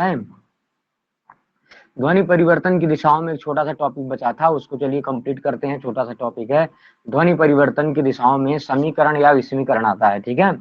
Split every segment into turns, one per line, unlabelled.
है। ध्वनि परिवर्तन की दिशाओं में एक छोटा सा टॉपिक बचा था, उसको चलिए कंप्लीट करते हैं। छोटा सा टॉपिक है, ध्वनि परिवर्तन की दिशाओं में समीकरण या विषमीकरण आता है। ठीक है,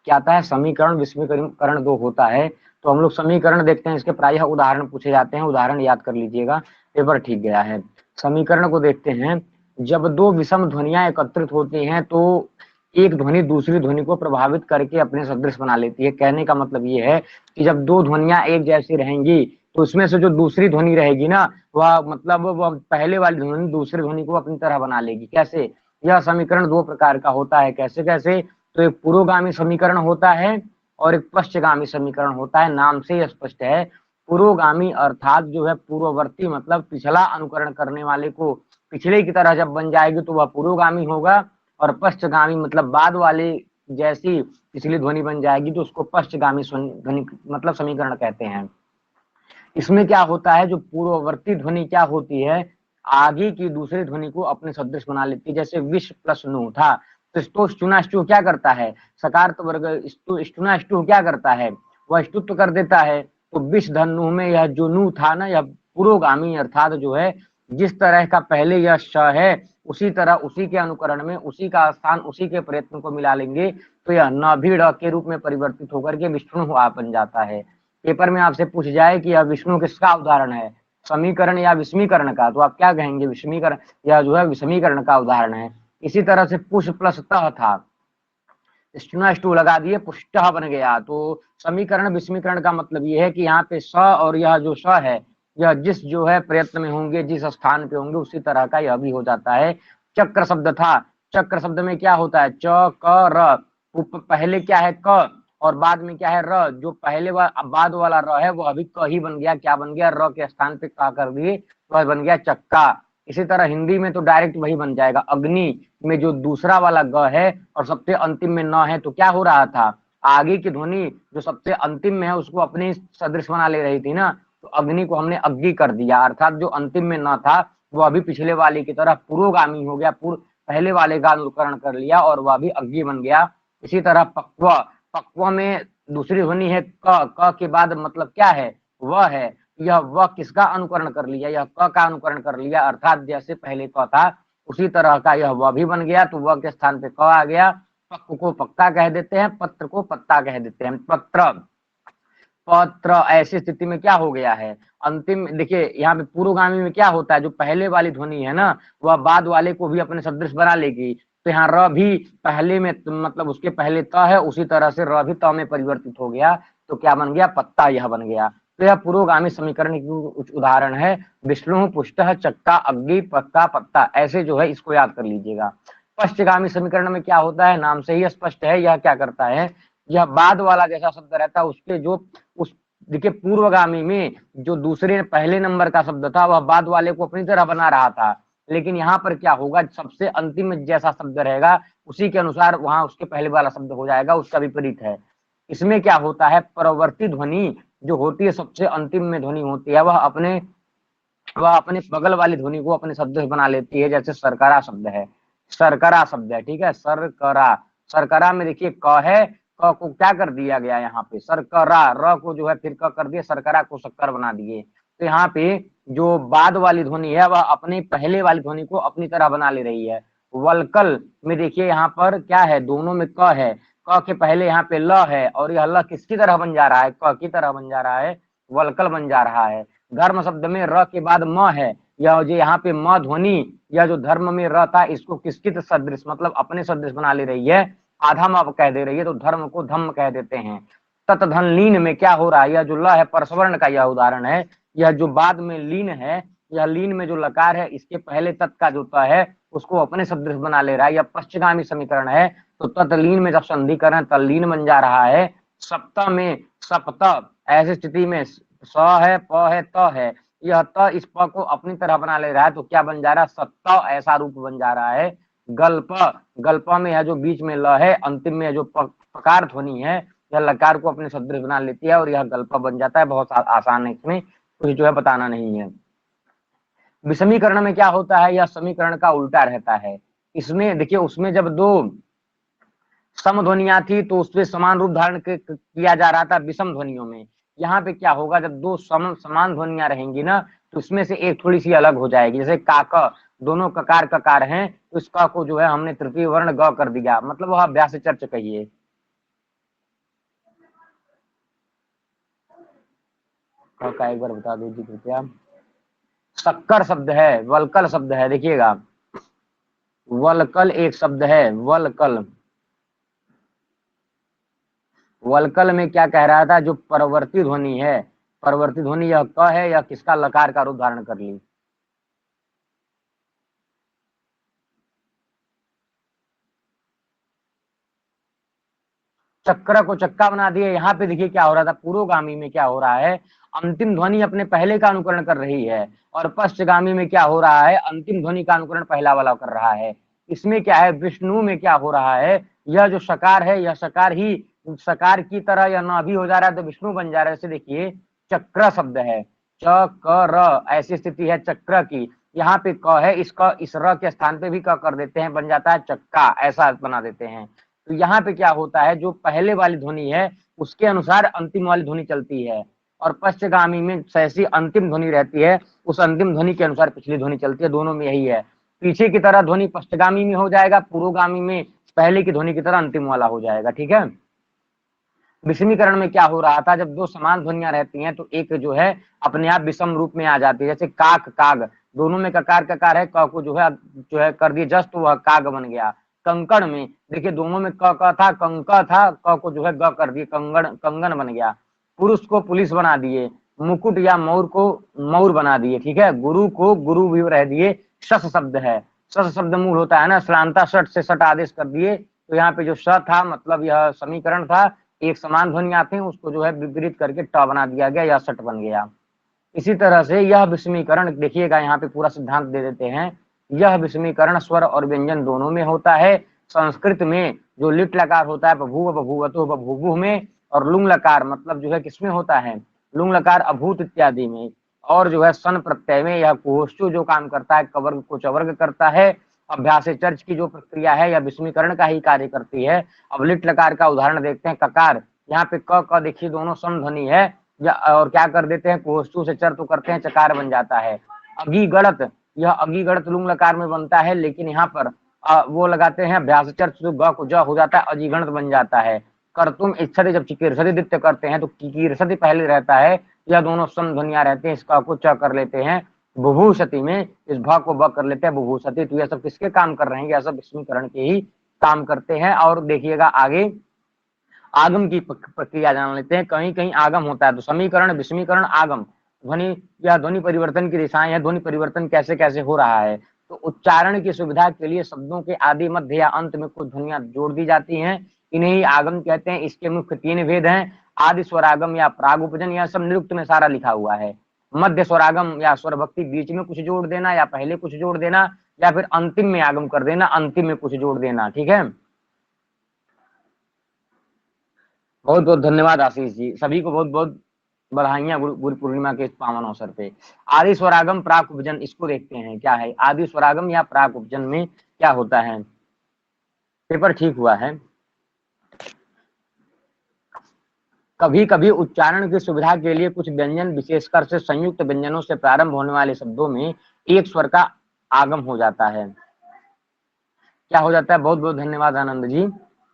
क्या आता है? समीकरण विषमीकरण दो होता है। तो हम लोग समीकरण देखते हैं, इसके प्रायः उदाहरण पूछे जाते हैं। उदाहरण याद कर लीजिएगा, पेपर ठीक गया है। समीकरण को देखते हैं। जब दो विषम ध्वनियां एकत्रित होती हैं तो एक ध्वनि दूसरी ध्वनि को प्रभावित करके अपने सदृश बना लेती है। कहने का मतलब ये है कि जब दो ध्वनियां एक जैसी रहेंगी तो उसमें से जो दूसरी ध्वनि रहेगी ना, वह मतलब वह पहले वाली ध्वनि दूसरी ध्वनि को अपनी तरह बना लेगी। कैसे? यह समीकरण दो प्रकार का होता है। कैसे कैसे? तो एक पुरोगामी समीकरण होता है और एक पश्चगामी समीकरण होता है। नाम से यह स्पष्ट है। पुरोगामी अर्थात जो है पूर्ववर्ती, मतलब पिछला अनुकरण करने वाले को पिछले की तरह जब बन जाएगी तो वह पुरोगामी होगा, और पश्चगामी मतलब बाद वाले जैसी पिछली ध्वनि बन जाएगी तो उसको पश्चगामी ध्वनि मतलब समीकरण कहते हैं। इसमें क्या होता है, जो पूर्ववर्ती ध्वनि क्या होती है, आगे की दूसरी ध्वनि को अपने सदृश बना लेती है। जैसे विष प्लस नु था, तो स्टुना स्टू क्या करता है, सकार वर्ग स्टुना स्टू क्या करता है, वह स्तुत्व कर देता है। तो विष धन नु में यह जो नु था ना, यह पुरोगामी अर्थात जो है जिस तरह का पहले यह श है उसी तरह उसी के अनुकरण में उसी का स्थान उसी के प्रयत्न को मिला लेंगे तो यह न भी ड़ के रूप में परिवर्तित होकर के विष्णु बन जाता है। पेपर में आपसे पूछ जाए कि यह विष्णु किसका उदाहरण है, समीकरण या विषमीकरण का, तो आप क्या कहेंगे? विषमीकरण, यह जो है विषमीकरण का उदाहरण है। इसी तरह से पुष प्लस तह था, स्टुना स्टू लगा दिए, पुष्ट बन गया। तो समीकरण विषमीकरण का मतलब ये है कि यहाँ पे स और यह जो स है, यह जिस जो है प्रयत्न में होंगे, जिस स्थान पे होंगे, उसी तरह का यह भी हो जाता है। चक्र शब्द था, चक्र शब्द में क्या होता है, च क र, पहले क्या है क और बाद में क्या है र। जो पहले बाद वाला र है वो अभी क ही बन गया, क्या बन गया, र के स्थान पे का कर दिए तो बन गया चक्का। इसी तरह हिंदी में तो डायरेक्ट वही बन जाएगा। अग्नि में जो दूसरा वाला ग है और सबसे अंतिम में न है, तो क्या हो रहा था, आगे की ध्वनि जो सबसे अंतिम में है उसको अपनी सदृश बना ले रही थी ना, तो अग्नि को हमने अग्नि कर दिया, अर्थात जो अंतिम में न था वो अभी पिछले वाले की तरह पुरोगामी हो गया, पहले वाले का अनुकरण कर लिया और वह भी अग्नि बन गया। इसी तरह पक्व, पक्व में दूसरी ध्वनि है क के बाद मतलब क्या है, वह है। यह वह किसका अनुकरण कर लिया, यह क का अनुकरण कर लिया, अर्थात जैसे पहले क था उसी तरह का यह वह भी बन गया, तो वह के स्थान पे क आ गया। पक्क को पक्का कह देते हैं, पत्र को पत्ता कह देते हैं। पत्र, पत्र ऐसी स्थिति में क्या हो गया है, अंतिम देखिए यहाँ पे पुरोगामी में क्या होता है, जो पहले वाली ध्वनि है ना वह बाद वाले को भी अपने सदृश बना लेगी। तो यहाँ र भी पहले में मतलब उसके पहले त है, उसी तरह से र भी त में परिवर्तित हो गया, तो क्या बन गया, पत्ता यह बन गया। तो यह पुरोगामी समीकरण की उदाहरण है। विष्णु, पुष्ट, चक्का, अग्नि, पक्का, पत्ता, ऐसे जो है इसको याद कर लीजिएगा। पश्चगामी समीकरण में क्या होता है, नाम से ही स्पष्ट है, यह क्या करता है, यह बाद वाला जैसा शब्द रहता है उसके जो उस देखिए पूर्वगामी में जो दूसरे पहले नंबर का शब्द था वह बाद वाले को अपनी तरह बना रहा था, लेकिन यहाँ पर क्या होगा, सबसे अंतिम में जैसा शब्द रहेगा उसी के अनुसार वहां उसके पहले वाला शब्द हो जाएगा, उसका विपरीत है। इसमें क्या होता है, परवर्ती ध्वनि जो होती है सबसे अंतिम में ध्वनि होती है, वह अपने बगल वाली ध्वनि को अपने शब्द बना लेती है। जैसे सरकरा शब्द है, सरकरा शब्द है, ठीक है, सरकरा, सरकरा में देखिए क है, क को क्या कर दिया गया यहाँ पे, सरकरा, र को जो है फिर क कर दिए, सरकरा को शक्कर बना दिए। तो यहाँ पे जो बाद वाली ध्वनि है वह अपने पहले वाली ध्वनि को अपनी तरह बना ले रही है। वलकल में देखिए यहाँ पर क्या है, दोनों में क है, क के पहले यहाँ पे ल है और यह ल किसकी तरह बन जा रहा है, क की तरह बन जा रहा है, वलकल बन जा रहा है। धर्म शब्द में र के बाद म है, यह जो यहाँ पे म ध्वनि या जो धर्म में र था इसको किसकी सदृश मतलब अपने सदृश बना ले रही है, आधा म कह दे रही है, तो धर्म को धम्म कह देते हैं। तत धन लीन में क्या हो रहा है, यह जो ल है परसवर्ण का यह उदाहरण है। यह जो बाद में लीन है, यह लीन में जो लकार है इसके पहले तत् का जो त है उसको अपने सदृश बना ले रहा है। यह पश्चगामी समीकरण है। तो तत् लीन में जब संधि करें तल्लीन बन जा रहा है। सप्त में सप्त, ऐसी स्थिति में स है, प है, त है, यह त इस प को अपनी तरह बना ले रहा है, तो क्या बन जा रहा है, सत्त, ऐसा रूप बन जा रहा है। गल्प, गल्प में यह जो बीच में ल है, अंतिम में जो पकार ध्वनि है यह लकार को अपने सदृश बना लेती है और यह गल्प बन जाता है। बहुत आसान है, इसमें कुछ जो है बताना नहीं है। विषमीकरण में क्या होता है, यह समीकरण का उल्टा रहता है। इसमें देखिए उसमें जब दो सम ध्वनियां थी तो उसमें समान रूप धारण किया जा रहा था विषम ध्वनियों में। यहाँ पे क्या होगा, जब दो समान ध्वनियां रहेंगी ना तो उसमें से एक थोड़ी सी अलग हो जाएगी। जैसे काक, दोनों ककार ककार हैं तो इस क को जो है हमने तृतीय वर्ण ग कर दिया, मतलब वह अभ्यास चर्च कहिए। क का एक बार बता दीजिए कृपया। शक्कर शब्द है, वलकल शब्द है, देखिएगा वलकल एक शब्द है, वलकल। वलकल में क्या कह रहा था, जो परवर्ती ध्वनि है, परवर्ती ध्वनि यह क है, यह किसका लकार का रूप धारण कर ली। चक्र को चक्का बना दिए। यहाँ पे देखिए क्या हो रहा था, पुरोगामी में क्या हो रहा है, अंतिम ध्वनि अपने पहले का अनुकरण कर रही है, और पश्चगामी में क्या हो रहा है, अंतिम ध्वनि का अनुकरण पहला वाला कर रहा है। इसमें क्या है, विष्णु में क्या हो रहा है, यह जो सकार है, यह सकार ही सकार की तरह यह न भी हो जा रहा है तो विष्णु बन जा रहा है। जैसे देखिए चक्र शब्द है, चक्र, ऐसी स्थिति है चक्र की, यहाँ पे क है, इस र के स्थान पे भी क कर देते हैं, बन जाता है चक्का, ऐसा बना देते हैं। तो यहाँ पे क्या होता है, जो पहले वाली ध्वनि है उसके अनुसार अंतिम वाली ध्वनि चलती है, और पश्चगामी में जैसी अंतिम ध्वनि रहती है उस अंतिम ध्वनि के अनुसार पिछली ध्वनि चलती है। दोनों में यही है, पीछे की तरह ध्वनि पश्चगामी में हो जाएगा, पुरोगामी में पहले की ध्वनि की तरह अंतिम वाला हो जाएगा। ठीक है। विषमीकरण में क्या हो रहा था, जब दो समान ध्वनियां रहती हैं तो एक जो है अपने आप विषम रूप में आ जाती है। जैसे काक काग, दोनों में ककार ककार है, क को जो है कर दिए जस्ट, वह काग बन गया। कंकड़ में देखिए दोनों में क था, कंक था, क को जो है ग कर दिए, कंगन कंगन बन गया। पुरुष को पुलिस बना दिए, मुकुट या मौर को मौर बना दिए। ठीक है। गुरु को गुरु भी रह दिए, शस शब्द है, शस शब्द मूल होता है ना, श्लांता सट से सट आदेश कर दिए, तो यहाँ पे जो स था मतलब यह समीकरण था, एक समान ध्वनि आते हैं उसको जो है विपरीत करके ट बना दिया गया या सट बन गया। इसी तरह से यह विषमीकरण देखिएगा, यहाँ पे पूरा सिद्धांत दे देते हैं। यह विषमीकरण स्वर और व्यंजन दोनों में होता है। संस्कृत में जो लिट लकार होता है बभूव बभूवतु बभूवुः में, और लुंग लकार मतलब जो है किसमें होता है, लुंग लकार अभूत इत्यादि में, और जो है सन प्रत्यय में यह कोष्ठु जो काम करता है कवर्ग को चवर्ग करता है। अभ्यास चर्च की जो प्रक्रिया है या विषमीकरण का ही कार्य करती है। अब लिट लकार का उदाहरण देखते हैं। ककार, यहाँ पे क देखिए दोनों सम ध्वनि है, या और क्या कर देते हैं, कोष्ठु से चर तो करते हैं, चकार बन जाता है। अगी गणत, यह अगी गणत लुंग लकार में बनता है, लेकिन यहाँ पर वो लगाते हैं अभ्यास चर्च, जो ग को ज हो जाता है, अजीगणत बन जाता है। कर्तुम इच्छति, जब चिकीर्षति द्वितीय करते हैं तो कीकीर्षति पहले रहता है, यह दोनों सम ध्वनियां रहते हैं, इसका को च कर लेते हैं। बुभूषति में इस भ को ब कर लेते हैं, बुभूषति। तो यह सब किसके काम कर रहे हैं, यह सब विषमीकरण के ही काम करते हैं। और देखिएगा आगे आगम की प्रक्रिया जान लेते हैं। कहीं कहीं आगम होता है तो समीकरण, विषमीकरण, आगम, ध्वनि या ध्वनि परिवर्तन की दिशाएं हैं। ध्वनि परिवर्तन कैसे कैसे हो रहा है, तो उच्चारण की सुविधा के लिए शब्दों के आदि मध्य या अंत में कुछ ध्वनियां जोड़ दी जाती हैं, इन्हें ही आगम कहते हैं। इसके मुख्य तीन भेद हैं, आदि स्वरागम या प्राग उपजन, यह सब निरुक्त में सारा लिखा हुआ है। मध्य स्वरागम या स्वर भक्ति, बीच में कुछ जोड़ देना या पहले कुछ जोड़ देना, या फिर अंतिम में आगम कर देना, अंतिम में कुछ जोड़ देना। ठीक है। बहुत बहुत धन्यवाद आशीष जी, सभी को बहुत बहुत बधाइयां गुरु पूर्णिमा के इस पावन अवसर पे। आदि स्वरागम प्राक उपजन, इसको देखते हैं क्या है आदि स्वरागम या प्राक उपजन में क्या होता है। पेपर ठीक हुआ है। कभी कभी उच्चारण की सुविधा के लिए कुछ व्यंजन विशेषकर से संयुक्त व्यंजनों से प्रारंभ होने वाले शब्दों में एक स्वर का आगम हो जाता है। क्या हो जाता है, बहुत बहुत धन्यवाद आनंद जी,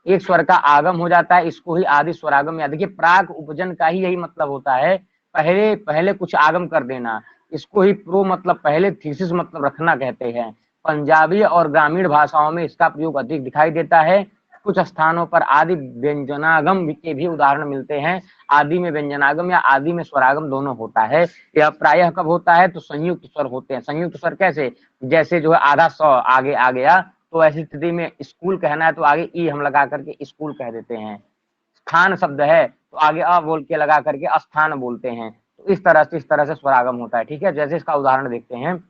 एक स्वर का आगम हो जाता है, इसको ही आदि स्वरागम या देखिए प्राक उपजन का ही यही मतलब होता है, पहले पहले कुछ आगम कर देना। इसको ही प्रो मतलब पहले, थीसिस मतलब रखना कहते हैं। पंजाबी और ग्रामीण भाषाओं में इसका प्रयोग अधिक दिखाई देता है। कुछ स्थानों पर आदि व्यंजनागम के भी उदाहरण मिलते हैं। आदि में व्यंजनागम या आदि में स्वरागम दोनों होता है। यह प्रायः कब होता है, तो संयुक्त स्वर होते हैं। संयुक्त स्वर कैसे, जैसे जो है आधा स आगे आ गया, तो ऐसी स्थिति में स्कूल कहना है तो आगे ई हम लगा करके स्कूल कह देते हैं। स्थान शब्द है तो आगे अ बोल के लगा करके अस्थान बोलते हैं। तो इस तरह से स्वरागम होता है। ठीक है। जैसे इसका उदाहरण देखते हैं,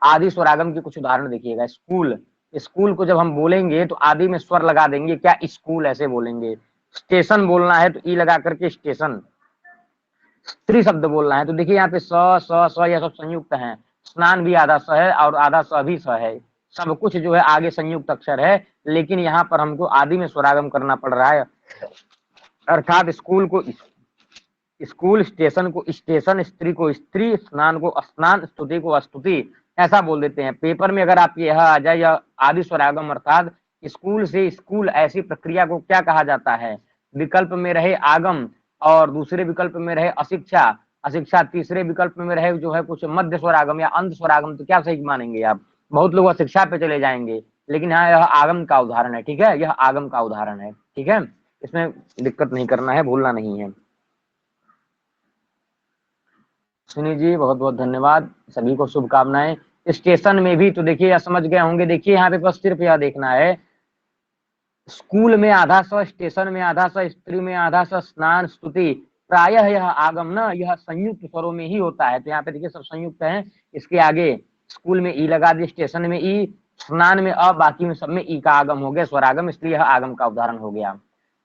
आदि स्वरागम की कुछ उदाहरण देखिएगा। स्कूल, स्कूल को जब हम बोलेंगे तो आदि में स्वर लगा देंगे, क्या स्कूल ऐसे बोलेंगे। स्टेशन बोलना है तो ई लगा करके स्टेशन। स्त्री शब्द बोलना है तो देखिए यहाँ पे स स यह सब संयुक्त हैं। स्नान भी आधा स है और आधा स भी स है, सब कुछ जो है आगे संयुक्त अक्षर है, लेकिन यहाँ पर हमको आदि में स्वरागम करना पड़ रहा है, अर्थात स्कूल को स्कूल, स्टेशन को स्टेशन, स्त्री को स्त्री, स्नान को स्नान, स्तुति को स्तुति, ऐसा बोल देते हैं। पेपर में अगर आप यह आ जाए, यह आदि स्वरागम अर्थात स्कूल से स्कूल, ऐसी प्रक्रिया को क्या कहा जाता है? विकल्प में रहे आगम और दूसरे विकल्प में रहे अशिक्षा, अशिक्षा तीसरे विकल्प में रहे जो है कुछ मध्य स्वरागम या अंत स्वरागम, तो क्या सही मानेंगे आप? बहुत लोग अशिक्षा पे चले जाएंगे, लेकिन हाँ यह आगम का उदाहरण है, ठीक है, यह आगम का उदाहरण है, ठीक है, इसमें दिक्कत नहीं करना है, भूलना नहीं है। सुनी जी बहुत बहुत धन्यवाद, सभी को शुभकामनाएं। स्टेशन में भी तो देखिए, या समझ गए होंगे, देखिए यहाँ पे बस सिर्फ यह देखना है, स्कूल में आधा स, स्टेशन में आधा स, स्त्री में आधा स, स्नान स्तुति, प्रायः यह आगम ना यह संयुक्त स्वरों में ही होता है। तो यहाँ पे देखिए सब संयुक्त है, इसके आगे स्कूल में ई लगा दी, स्टेशन में ई, स्नान में अ, बाकी में सब में ई का आगम हो गया, स्वरागम, इसलिए यह आगम का उदाहरण हो गया।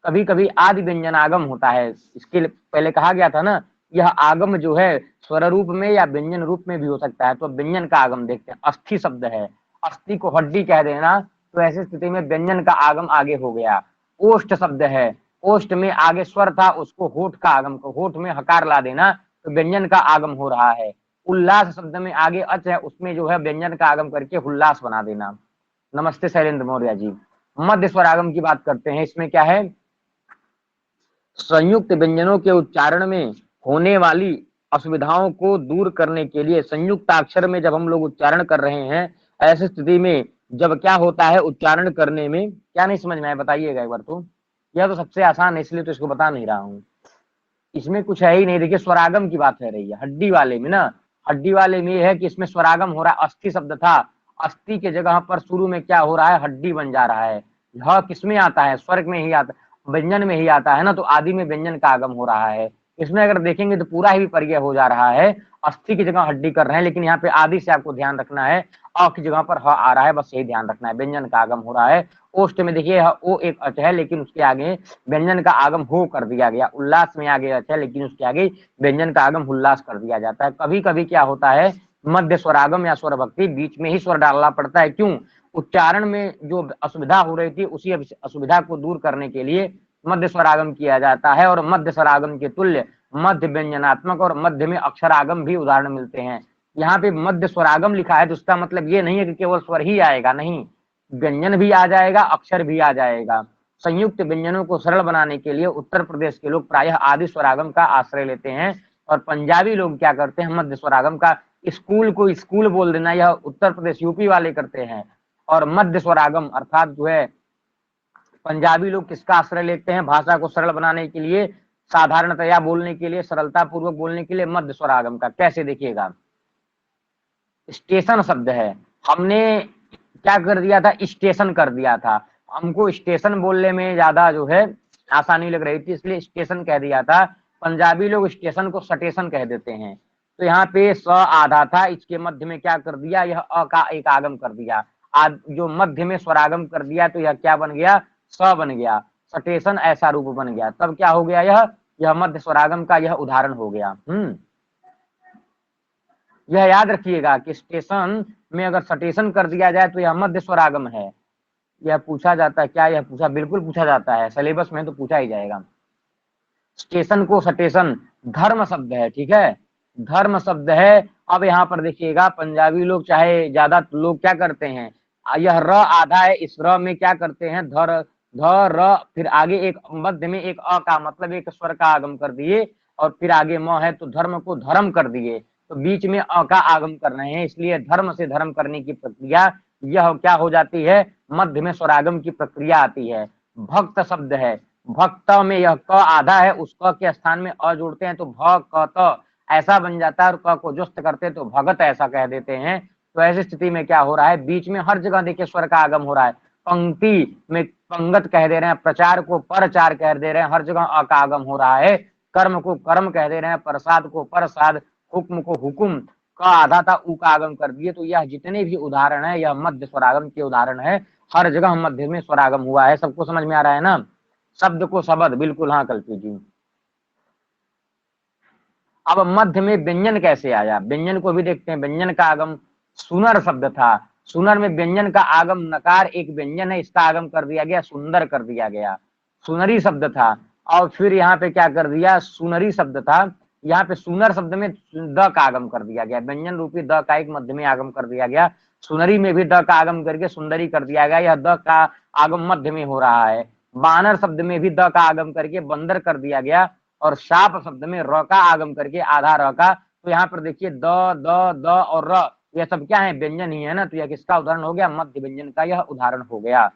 कभी कभी आदि व्यंजन आगम होता है, इसके पहले कहा गया था ना, यह आगम जो है स्वर रूप में या व्यंजन रूप में भी हो सकता है। तो व्यंजन का आगम देखते हैं, अस्थि शब्द है, अस्थि को हड्डी कह देना, तो ऐसी स्थिति में व्यंजन का आगम आगे हो गया। ओष्ठ शब्द है, ओष्ठ में आगे स्वर था, उसको होठ का आगम को होठ में हकार ला देना, तो व्यंजन का आगम हो रहा है। उल्लास शब्द में आगे अच है, उसमें जो है व्यंजन का आगम करके उल्लास बना देना। नमस्ते शैलेंद्र मौर्य जी। मध्य स्वरागम की बात करते हैं, इसमें क्या है, संयुक्त व्यंजनों के उच्चारण में होने वाली असुविधाओं को दूर करने के लिए, संयुक्त अक्षर में जब हम लोग उच्चारण कर रहे हैं, ऐसी स्थिति में जब क्या होता है उच्चारण करने में, क्या नहीं समझ में आया बताइएगा एक बार। तो यह तो सबसे आसान है, इसलिए तो इसको बता नहीं रहा हूँ, इसमें कुछ है ही नहीं। देखिए स्वरागम की बात है रही है, हड्डी वाले में ना, हड्डी वाले में यह है कि इसमें स्वरागम हो रहा है, अस्थि शब्द था, अस्थि के जगह पर शुरू में क्या हो रहा है, हड्डी बन जा रहा है। यह किसमें आता है, स्वर्ग में ही आता, व्यंजन में ही आता है ना, तो आदि में व्यंजन का आगम हो रहा है। इसमें अगर देखेंगे तो पूरा ही विपर्य हो जा रहा है, अस्थि की जगह हड्डी कर रहे हैं, लेकिन यहाँ पे आदि से आपको ध्यान रखना है, अ की जगह पर ह आ रहा है, बस यही ध्यान रखना है, व्यंजन का आगम हो रहा है। ओष्ठ में देखिए ओ एक अच है, लेकिन उसके आगे व्यंजन का आगम हो कर दिया गया। उल्लास में आगे अच है, लेकिन उसके आगे व्यंजन का आगम उल्लास कर दिया जाता है। कभी कभी क्या होता है, मध्य स्वरागम या स्वर भक्ति, बीच में ही स्वर डालना पड़ता है, क्यों, उच्चारण में जो असुविधा हो रही थी, उसी असुविधा को दूर करने के लिए मध्य स्वरागम किया जाता है। और मध्य स्वरागम के तुल्य मध्य व्यंजनात्मक और मध्य में अक्षरागम भी उदाहरण मिलते हैं। यहाँ पे मध्य स्वरागम लिखा है, तो उसका मतलब ये नहीं है कि केवल स्वर ही आएगा, नहीं, व्यंजन भी आ जाएगा, अक्षर भी आ जाएगा। संयुक्त व्यंजनों को सरल बनाने के लिए उत्तर प्रदेश के लोग प्रायः आदि स्वरागम का आश्रय लेते हैं, और पंजाबी लोग क्या करते हैं, मध्य स्वरागम का। स्कूल को स्कूल बोल देना, यह उत्तर प्रदेश यूपी वाले करते हैं। और मध्य स्वरागम अर्थात जो है पंजाबी लोग किसका आश्रय लेते हैं, भाषा को सरल बनाने के लिए, साधारणतया बोलने के लिए, सरलता पूर्वक बोलने के लिए, मध्य स्वरागम का। कैसे देखिएगा, स्टेशन शब्द है, हमने क्या कर दिया था, स्टेशन कर दिया था, हमको स्टेशन बोलने में ज्यादा जो है आसानी लग रही थी, इसलिए स्टेशन कह दिया था। पंजाबी लोग स्टेशन को सटेशन कह देते हैं। तो यहाँ पे स आधा था, इसके मध्य में क्या कर दिया, यह अ का एक आगम कर दिया, जो मध्य में स्वरागम कर दिया, तो यह क्या बन गया, स बन गया, सटेशन ऐसा रूप बन गया। तब क्या हो गया, यह मध्य स्वरागम का यह उदाहरण हो गया। यह याद रखिएगा कि स्टेशन में अगर सटेशन कर दिया जाए तो यह मध्य स्वरागम है। यह पूछा जाता है, क्या यह पूछा, बिल्कुल पूछा जाता है, सिलेबस में तो पूछा ही जाएगा। स्टेशन को सटेशन धर्म शब्द है, ठीक है, धर्म शब्द है। अब यहाँ पर देखिएगा पंजाबी लोग चाहे ज्यादा लोग क्या करते हैं, यह र आधा है, इस र में क्या करते हैं, धर ध र, फिर आगे एक मध्य में एक अ का मतलब एक स्वर का आगम कर दिए, और फिर आगे म है तो धर्म को धर्म कर दिए, तो बीच में अ का आगम कर रहे हैं, इसलिए धर्म से धर्म करने की प्रक्रिया यह क्या हो जाती है, मध्य में स्वरागम की प्रक्रिया आती है। भक्त शब्द है, भक्त में यह क आधा है, उस क के स्थान में अ जोड़ते हैं तो भ क त ऐसा बन जाता है, और क को जुस्त करते हैं तो भगत ऐसा कह देते हैं। तो ऐसी स्थिति में क्या हो रहा है, बीच में हर जगह देखिए स्वर का आगम हो रहा है, पंक्ति में पंगत कह दे रहे हैं, प्रचार को प्रचार कह दे रहे हैं, हर जगह अ का आगम हो रहा है, कर्म को कर्म कह दे रहे हैं, प्रसाद को प्रसाद, हुक्म को हुक्म, का आधा था ऊ का आगम कर दिए। तो यह जितने भी उदाहरण है यह मध्य स्वरागम के उदाहरण है, हर जगह मध्य में स्वरागम हुआ है। सबको समझ में आ रहा है ना, शब्द को शब्द, बिल्कुल हाँ कल्पी जी। अब मध्य में व्यंजन कैसे आया, व्यंजन को भी देखते हैं। व्यंजन का आगम सुनर शब्द था, सुनर में व्यंजन का आगम, नकार एक व्यंजन है, इसका आगम कर दिया गया, सुंदर कर दिया गया। सुनरी शब्द था, और फिर यहाँ पे क्या कर दिया, सुनरी शब्द था, यहाँ पे सुनर शब्द में द का आगम कर दिया गया, व्यंजन रूपी द का एक मध्य में आगम कर दिया गया। सुनरी में भी द का आगम करके सुंदरी कर दिया गया, यह द का आगम मध्य में हो रहा है। बानर शब्द में भी द का आगम करके बंदर कर दिया गया, और साप शब्द में र का आगम करके आधा र का। तो यहाँ पर देखिए द, द और र, यह सब क्या है, व्यंजन ही है ना, तो यह किसका उदाहरण हो गया, मध्य व्यंजन का यह उदाहरण हो गया।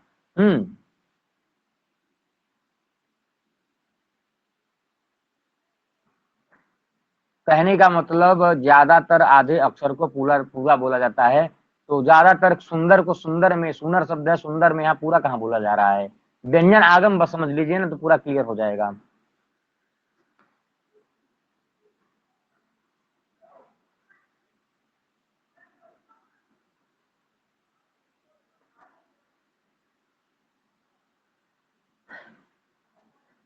कहने का मतलब ज्यादातर आधे अक्षर को पूरा पूरा बोला जाता है। तो ज्यादातर सुंदर को सुंदर में, सुंदर शब्द है, सुंदर में यहाँ पूरा कहाँ बोला जा रहा है, व्यंजन आगम बस समझ लीजिए ना, तो पूरा क्लियर हो जाएगा।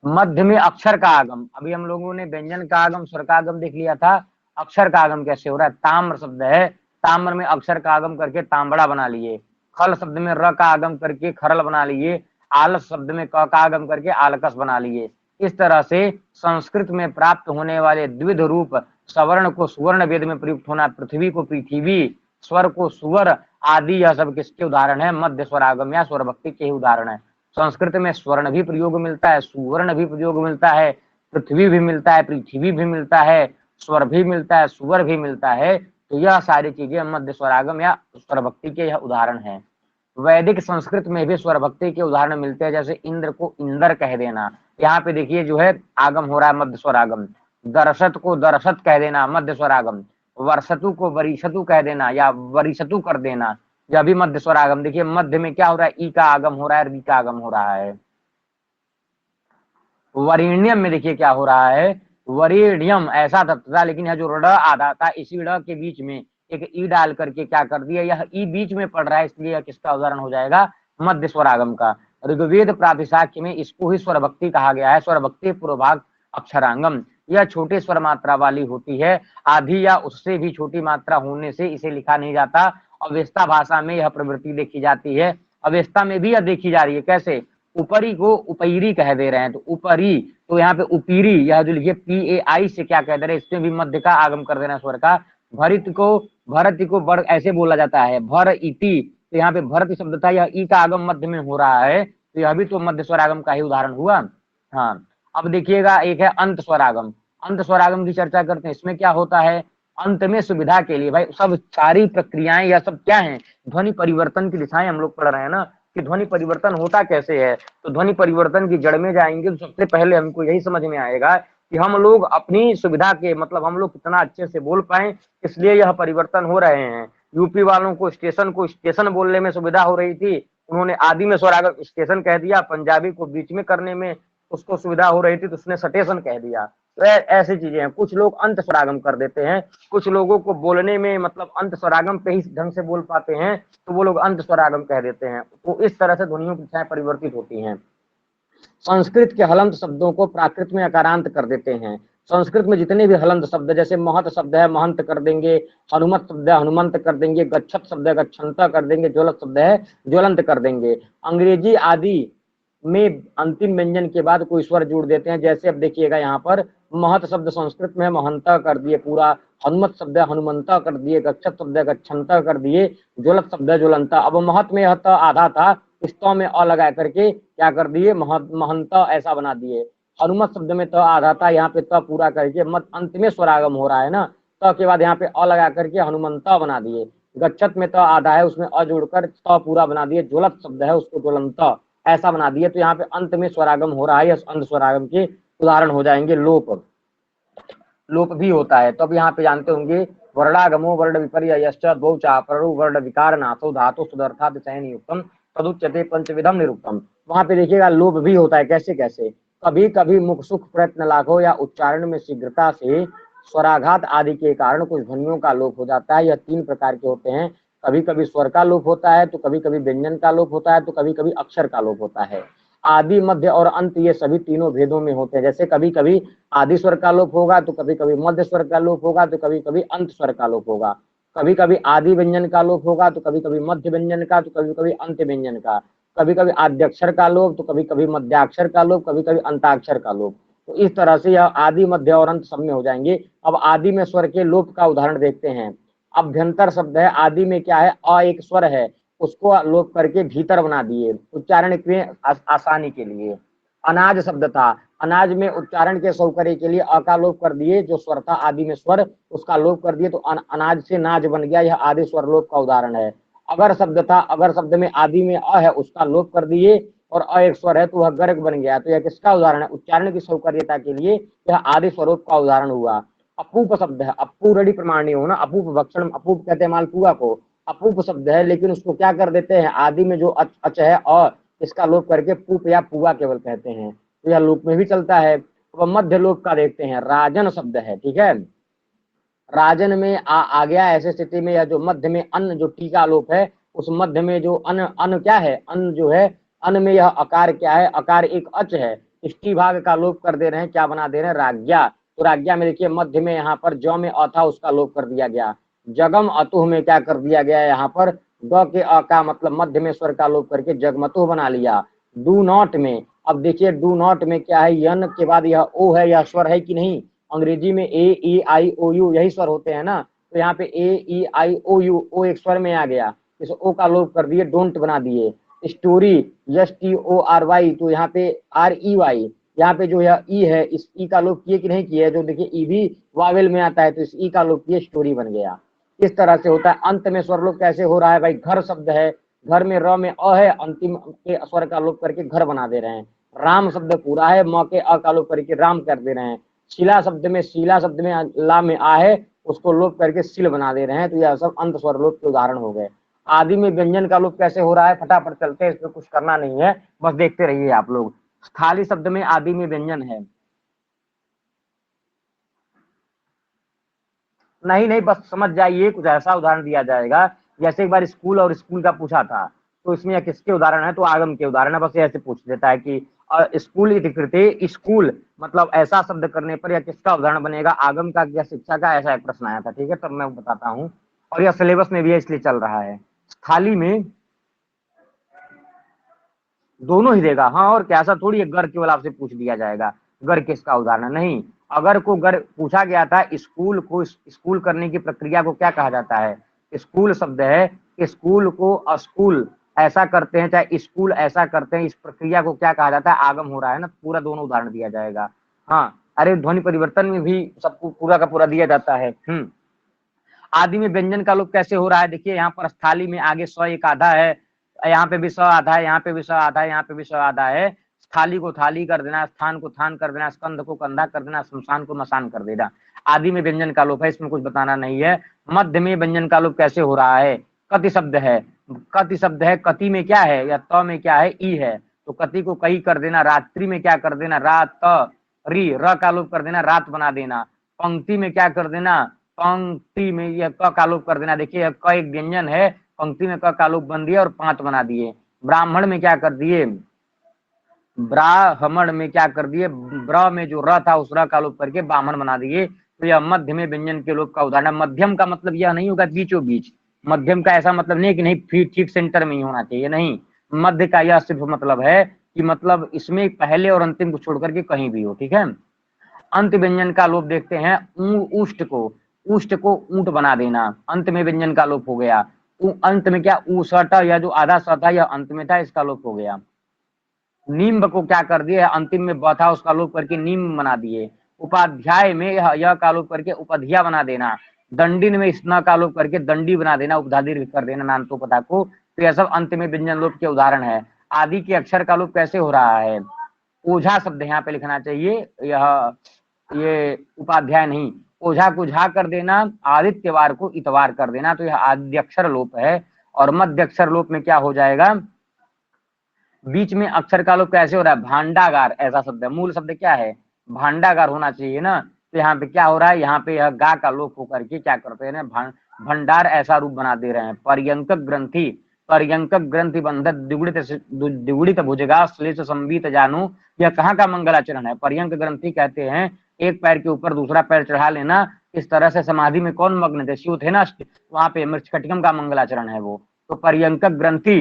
मध्य में अक्षर का आगम, अभी हम लोगों ने व्यंजन का आगम, स्वर का आगम देख लिया था। अक्षर का आगम कैसे हो रहा है, ताम्र शब्द है, ताम्र में अक्षर का आगम करके तांबड़ा बना लिए। खल शब्द में र का आगम करके खरल बना लिए। आलस शब्द में क का आगम करके आलकस बना लिए। इस तरह से संस्कृत में प्राप्त होने वाले द्विध रूप, सवर्ण को सुवर्ण वेद में प्रयुक्त होना, पृथ्वी को पृथ्वी, स्वर को सुवर आदि, यह सब किसके उदाहरण है, मध्य स्वरागम या स्वर भक्ति के उदाहरण है। संस्कृत में स्वर्ण भी प्रयोग मिलता है, सुवर्ण भी प्रयोग मिलता है, पृथ्वी भी मिलता है, पृथ्वी भी मिलता है, स्वर भी मिलता है, सुवर भी मिलता है। तो यह सारी चीजें मध्य स्वरागम या स्वर भक्ति के यह उदाहरण है। वैदिक संस्कृत में भी स्वर भक्ति के उदाहरण मिलते हैं, जैसे इंद्र को इंदर कह देना, यहाँ पे देखिए जो है आगम हो रहा है मध्य स्वरागम। दर्शत को दर्शत कह देना, मध्य स्वरागम। वर्षतु को वरिषतु कह देना या वरिषतु कर देना, यह भी मध्य स्वरागम। देखिए मध्य में क्या हो रहा है, ई का आगम हो रहा है, री का आगम हो रहा है। वरीण्यम में देखिए क्या हो रहा है, वरीण्यम ऐसा था, लेकिन यह जो ड़ आधा था, इसी ड़ के बीच में एक ई डाल करके क्या कर दिया, यह ई बीच में पड़ रहा है, इसलिए यह किसका उदाहरण हो जाएगा, मध्य स्वरागम का। ऋग्वेद प्रातिशाख्य में इसको ही स्वर भक्ति कहा गया है। स्वर भक्ति पूर्वभाग अक्षरांगम, यह छोटे स्वर मात्रा वाली होती है, आधी या उससे भी छोटी मात्रा होने से इसे लिखा नहीं जाता। अवेस्ता भाषा में यह प्रवृत्ति देखी जाती है, अवेस्ता में भी यह देखी जा रही है। कैसे, ऊपरी को उपरी कह दे रहे हैं, तो ऊपरी, तो यहाँ पे उपरी, यह जो लिखिए PAI से क्या कह दे रहे हैं, इसमें भी मध्य का आगम कर देना स्वर का। भरित को, भरत को बड़ ऐसे बोला जाता है, भर इति, तो यहाँ पे भरत शब्द था, यह ई का आगम मध्य में हो रहा है, तो यह भी तो मध्य स्वरागम का ही उदाहरण हुआ। हाँ, अब देखिएगा एक है अंत स्वरागम। अंत स्वरागम की चर्चा करते हैं। इसमें क्या होता है, अंत में सुविधा के लिए, भाई सब सारी प्रक्रियाएं या सब क्या है, ध्वनि परिवर्तन की दिशाएं हम लोग पढ़ रहे हैं ना, कि ध्वनि परिवर्तन होता कैसे है। तो ध्वनि परिवर्तन की जड़ में जाएंगे तो सबसे पहले हमको यही समझ में आएगा कि हम लोग अपनी सुविधा के, मतलब हम लोग कितना अच्छे से बोल पाए, इसलिए यह परिवर्तन हो रहे हैं। यूपी वालों को स्टेशन बोलने में सुविधा हो रही थी, उन्होंने आदि में स्वरागम स्टेशन कह दिया। पंजाबी को बीच में करने में उसको सुविधा हो रही थी, तो उसने सटेशन कह दिया। तो ऐसी चीजें हैं। कुछ लोग अंत स्वरागम कर देते हैं, कुछ लोगों को बोलने में मतलब अंत स्वरागम पे ही ढंग से बोल पाते हैं, तो वो लोग अंत स्वरागम कह देते हैं। तो इस तरह से ध्वनियों की दिशाएं परिवर्तित होती हैं। संस्कृत के हलंत शब्दों को प्राकृत में अकारांत कर देते हैं। संस्कृत में जितने भी हलंत शब्द, जैसे महत शब्द है महंत कर देंगे, हनुमत शब्द है हनुमंत कर देंगे, गच्छत शब्द है गच्छंत कर देंगे, ज्वलत शब्द है ज्वलंत कर देंगे। अंग्रेजी आदि में अंतिम व्यंजन के बाद कोई स्वर जोड़ देते हैं। जैसे अब देखिएगा यहाँ पर महत शब्द संस्कृत में महंता कर दिए पूरा, हनुमत शब्द है हनुमंता कर दिए, गच्छत शब्द है गच्छंता कर दिए, ज्वलत शब्द है ज्वलंता। अब महत में यह आधा था, इस तो में अ लगा करके क्या कर दिए, महंता ऐसा बना दिए। हनुमत शब्द में तो आधा था, यहाँ पे त पूरा करके मत अंत में स्वरागम हो रहा है ना, त के बाद यहाँ पे अ लगा करके हनुमंता बना दिए। गच्छत में तो आधा है, उसमें अ जोड़कर त पूरा बना दिए। ज्वलत शब्द है उसको ज्वलंता ऐसा बना दिए। तो यहाँ पे अंत में स्वरागम हो रहा है, अंत स्वरागम के उदाहरण हो जाएंगे लोप। लोप भी होता है। तो अब यहाँ पे जानते होंगे वर्णागमो वर्ण विपर्ययश्च द्वौ चापरौ वर्ण विकार नाथो धातु सुदर्थात् चयन युक्तम तदुच्यते पंचविधम निरुक्तम। वहां पे देखिएगा लोप भी होता है। कैसे कैसे, कभी कभी मुख सुख प्रयत्न लाघव या उच्चारण में शीघ्रता से स्वराघात आदि के कारण कुछ ध्वनियों का लोप हो जाता है। यह 3 प्रकार के होते हैं। कभी कभी स्वर का लोप होता है, तो कभी कभी व्यंजन का लोप होता है, तो कभी कभी अक्षर का लोप होता है। आदि मध्य और अंत ये सभी तीनों भेदों में होते हैं। जैसे कभी कभी आदि स्वर का लोप होगा, तो कभी कभी मध्य स्वर का लोप होगा, तो कभी कभी अंत स्वर का लोप होगा। कभी कभी आदि व्यंजन का लोप होगा, तो कभी कभी मध्य व्यंजन का, तो कभी कभी अंत व्यंजन का। कभी कभी आद्याक्षर का लोप, तो कभी कभी मध्याक्षर का लोप, कभी कभी अंताक्षर का लोप। तो इस तरह से यह आदि मध्य और अंत सब में हो जाएंगे। अब आदि में स्वर के लोप का उदाहरण देखते हैं। अभ्यंतर शब्द है, आदि में क्या है, अ एक स्वर है, उसको लोप करके भीतर बना दिए उच्चारण के आसानी के लिए। अनाज शब्द था, अनाज में उच्चारण के सौकर्य के लिए अ का लोप कर दिए, जो स्वर था आदि में स्वर उसका लोप कर दिए, तो अनाज से नाज बन गया, यह आदि स्वर लोप का उदाहरण है। अगर शब्द था, अगर शब्द में आदि में अ है उसका लोप कर दिए और अ एक स्वर है तो वह गर्ग बन गया, तो यह किसका उदाहरण है, उच्चारण की सौकर्यता के लिए यह आदि स्वरूप का उदाहरण हुआ। अपूप शब्द है, अपू रड़ी प्रमाणी हो ना, अपूप भक्षण, अपूप कहते हैं मालपुआ को, अपूप शब्द है, लेकिन उसको क्या कर देते हैं, आदि में जो अच है अ, इसका लोप करके पूप या पुआ केवल कहते हैं, तो यह लोप में भी चलता है। अब मध्य लोप का देखते हैं, राजन शब्द है, ठीक है, राजन में आ गया, ऐसे स्थिति में यह जो मध्य में अन्न जो टी का लोप है, उस मध्य में जो अन्न, अन्न क्या है, अन्न जो है, अन्न में यह अकार क्या है, अकार एक अच है, इस टी भाग का लोप कर दे रहे हैं, क्या बना दे रहे हैं, राज्ञा। तो राज्ञा में देखिए मध्य में यहाँ पर जौ में अ था उसका लोप कर दिया गया। जगम अतुह में क्या कर दिया गया, यहाँ पर ग के अ का मतलब मध्य में स्वर का लोप करके जगमतुह बना लिया। डू नॉट में, अब देखिए डू नॉट में क्या है, यन के बाद यह ओ है, यह स्वर है कि नहीं, अंग्रेजी में ए ई आई ओ यू यही स्वर होते हैं ना, तो यहाँ पे ए ई आई ओ यू, ओ एक स्वर में आ गया, इस ओ का लोप कर दिए, डोंट बना दिए। Story, S T O R Y, तो यहाँ पे आर ई वाई, यहाँ पे जो यह ई है, इस ई का लोप किए कि नहीं किए, जो देखिए ई भी वावेल में आता है, तो इस ई का लोप किए, स्टोरी बन गया। इस तरह से होता है। अंत में स्वर लोप कैसे हो रहा है भाई, घर शब्द है, घर में र में अ है, अंतिम के स्वर का लोप करके घर बना दे रहे हैं। राम शब्द पूरा है, म के अ का लोप करके राम कर दे रहे हैं। शिला शब्द में, शीला शब्द में ला में आ है, उसको लोप करके सिल बना दे रहे हैं, तो यह सब अंत स्वर लोप के उदाहरण हो गए। आदि में व्यंजन का लोप कैसे हो रहा है, फटाफट चलते हैं, इसमें कुछ करना नहीं है, बस देखते रहिए आप लोग। स्थाली शब्द में आदि में व्यंजन है, नहीं नहीं, बस समझ जाइए, कुछ ऐसा उदाहरण दिया जाएगा, जैसे एक बार स्कूल और स्कूल का पूछा था, तो इसमें यह किसके उदाहरण है, तो आगम के उदाहरण है, बस ऐसे पूछ देता है कि स्कूल इति कृते, स्कूल मतलब ऐसा शब्द करने पर यह किसका उदाहरण बनेगा, आगम का या शिक्षा का, ऐसा एक प्रश्न आया था, ठीक है, तब मैं बताता हूँ, और यह सिलेबस में भी है इसलिए चल रहा है। थाली में दोनों ही देगा, हाँ, और क्या, ऐसा थोड़ी है गर केवल आपसे पूछ दिया जाएगा, गर किसका उदाहरण, नहीं, अगर को गर पूछा गया था, स्कूल को, स्कूल करने की प्रक्रिया को क्या कहा जाता है, स्कूल शब्द है, स्कूल को स्कूल ऐसा करते हैं, चाहे स्कूल ऐसा करते हैं, इस प्रक्रिया को क्या कहा जाता है, आगम हो रहा है ना, पूरा दोनों उदाहरण दिया जाएगा। हाँ, अरे ध्वनि परिवर्तन में भी सबको पूरा का पूरा दिया जाता है। आदि में व्यंजन का लोप कैसे हो रहा है, देखिए यहाँ पर स्थाली में आगे स एक आधा है, यहाँ पे भी स आधा है, यहाँ पे भी स आधा है, यहाँ पे भी स आधा है। थाली को थाली कर देना, स्थान को थान कर देना, स्कंद को कंधा कर देना, शमशान को मसान कर देना। आदि में व्यंजन का लोप है, इसमें कुछ बताना नहीं है। मध्य में व्यंजन का लोप कैसे हो रहा है, कति शब्द है, कति शब्द है, कति में क्या है, या त में क्या है, ई है, तो कति को कई कर देना, रात्रि में क्या कर देना, रात री, र का लोप कर देना, रात बना देना। पंक्ति में क्या कर देना, पंक्ति में यह क का लोप कर देना, देखिए क एक व्यंजन है, पंक्ति में क का लोप बन दिया और पांच बना दिए। ब्राह्मण में क्या कर दिए, ब्राह्मण में क्या कर दिए, ब्र में जो र था उस र का लोप करके ब्राह्मण बना दिए, तो यह मध्य में व्यंजन के लोप का उदाहरण। मध्यम का मतलब यह नहीं होगा बीचों बीच, मध्यम का ऐसा मतलब नहीं कि नहीं ठीक सेंटर में ही होना चाहिए, नहीं, मध्य का यह सिर्फ मतलब है कि मतलब इसमें पहले और अंतिम को छोड़ करके कहीं भी हो, ठीक है। अंत व्यंजन का लोप देखते हैं, उष्ट को, उष्ट को ऊंट बना देना, अंत में व्यंजन का लोप हो गया। अंत में क्या, ऊसट, या जो आधा स था यह अंत में था, इसका लोप हो गया। निम्ब को क्या कर दिया, अंतिम में ब था उसका लोप करके निम्ब बना दिए। उपाध्याय में यह का लोप करके उपाध्याय बना देना। दंडिन में स्न का लोप करके दंडी बना देना, उपधा दीर्घ कर देना नान्तोपदा को, तो यह सब अंत में व्यंजन लोप के उदाहरण है। आदि के अक्षर का लोप कैसे हो रहा है, ओझा शब्द यहाँ पे लिखना चाहिए, यह ये उपाध्याय नहीं, ओझा को झा कर देना, आदित्यवार को इतवार कर देना, तो यह आद्यक्षर लोप है। और मध्य अक्षर लोप में क्या हो जाएगा, बीच में अक्षर का लोप कैसे हो रहा है, भांडागार ऐसा शब्द है, मूल शब्द क्या है, भांडागार होना चाहिए ना, तो यहाँ पे क्या हो रहा है, यहाँ पे यह गा का लोप होकर के क्या करते हैं, भंडार ऐसा रूप बना दे रहे हैं। पर्यंक ग्रंथि, पर्यंक ग्रंथि बंधत द्विगुणित भुजगा श्लेष संबित जानू, यह कहाँ का मंगलाचरण है, पर्यंक ग्रंथि कहते हैं एक पैर के ऊपर दूसरा पैर चढ़ा लेना, इस तरह से समाधि में कौन मग्न थे, शिव थे ना, वहां पे मृच्छकटिकम का मंगलाचरण है वो, तो पर्यंक ग्रंथि।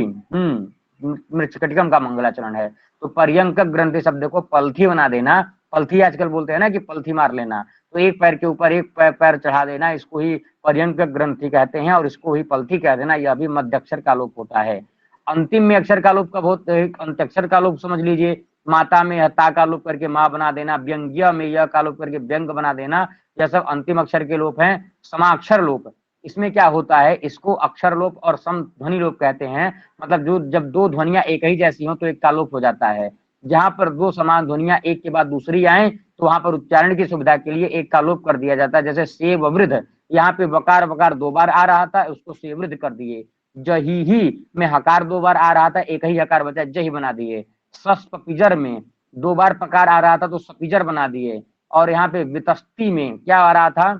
मृच्छकटिकम का मंगलाचरण है। तो पर्यंक ग्रंथि शब्द को पलथी बना देना, पलथी आजकल बोलते हैं ना कि पलथी मार लेना, तो एक पैर के ऊपर एक पैर चढ़ा देना, इसको ही पर्यंक ग्रंथि कहते हैं और इसको ही पलथी कह देना, यह भी मध्याक्षर का लोप होता है। अंतिम में अक्षर का लोप कब होता है? अंत्याक्षर का लोप समझ लीजिए, माता में ता का लोप करके माँ बना देना, व्यंग्य में यह का लोप करके व्यंग बना देना, यह सब अंतिम अक्षर के लोप हैं। समाक्षर लोप, इसमें क्या होता है, इसको अक्षर लोप और सम ध्वनि लोप कहते हैं। मतलब जो जब दो ध्वनियां एक ही जैसी हो तो एक का लोप हो जाता है। जहां पर दो समान ध्वनियां एक के बाद दूसरी आए तो वहां पर उच्चारण की सुविधा के लिए एक का लोप कर दिया जाता है। जैसे सेव वृद्ध, यहाँ पे वकार वकार दो बार आ रहा था, उसको सेवृद्ध कर दिए। जही में हकार दो बार आ रहा था, एक ही हकार बचा, जही बना दिए। सस्पिजर में दो बार पकार आ रहा था तो सपिजर बना दिए। और यहाँ पे वितस्ती में क्या आ रहा था,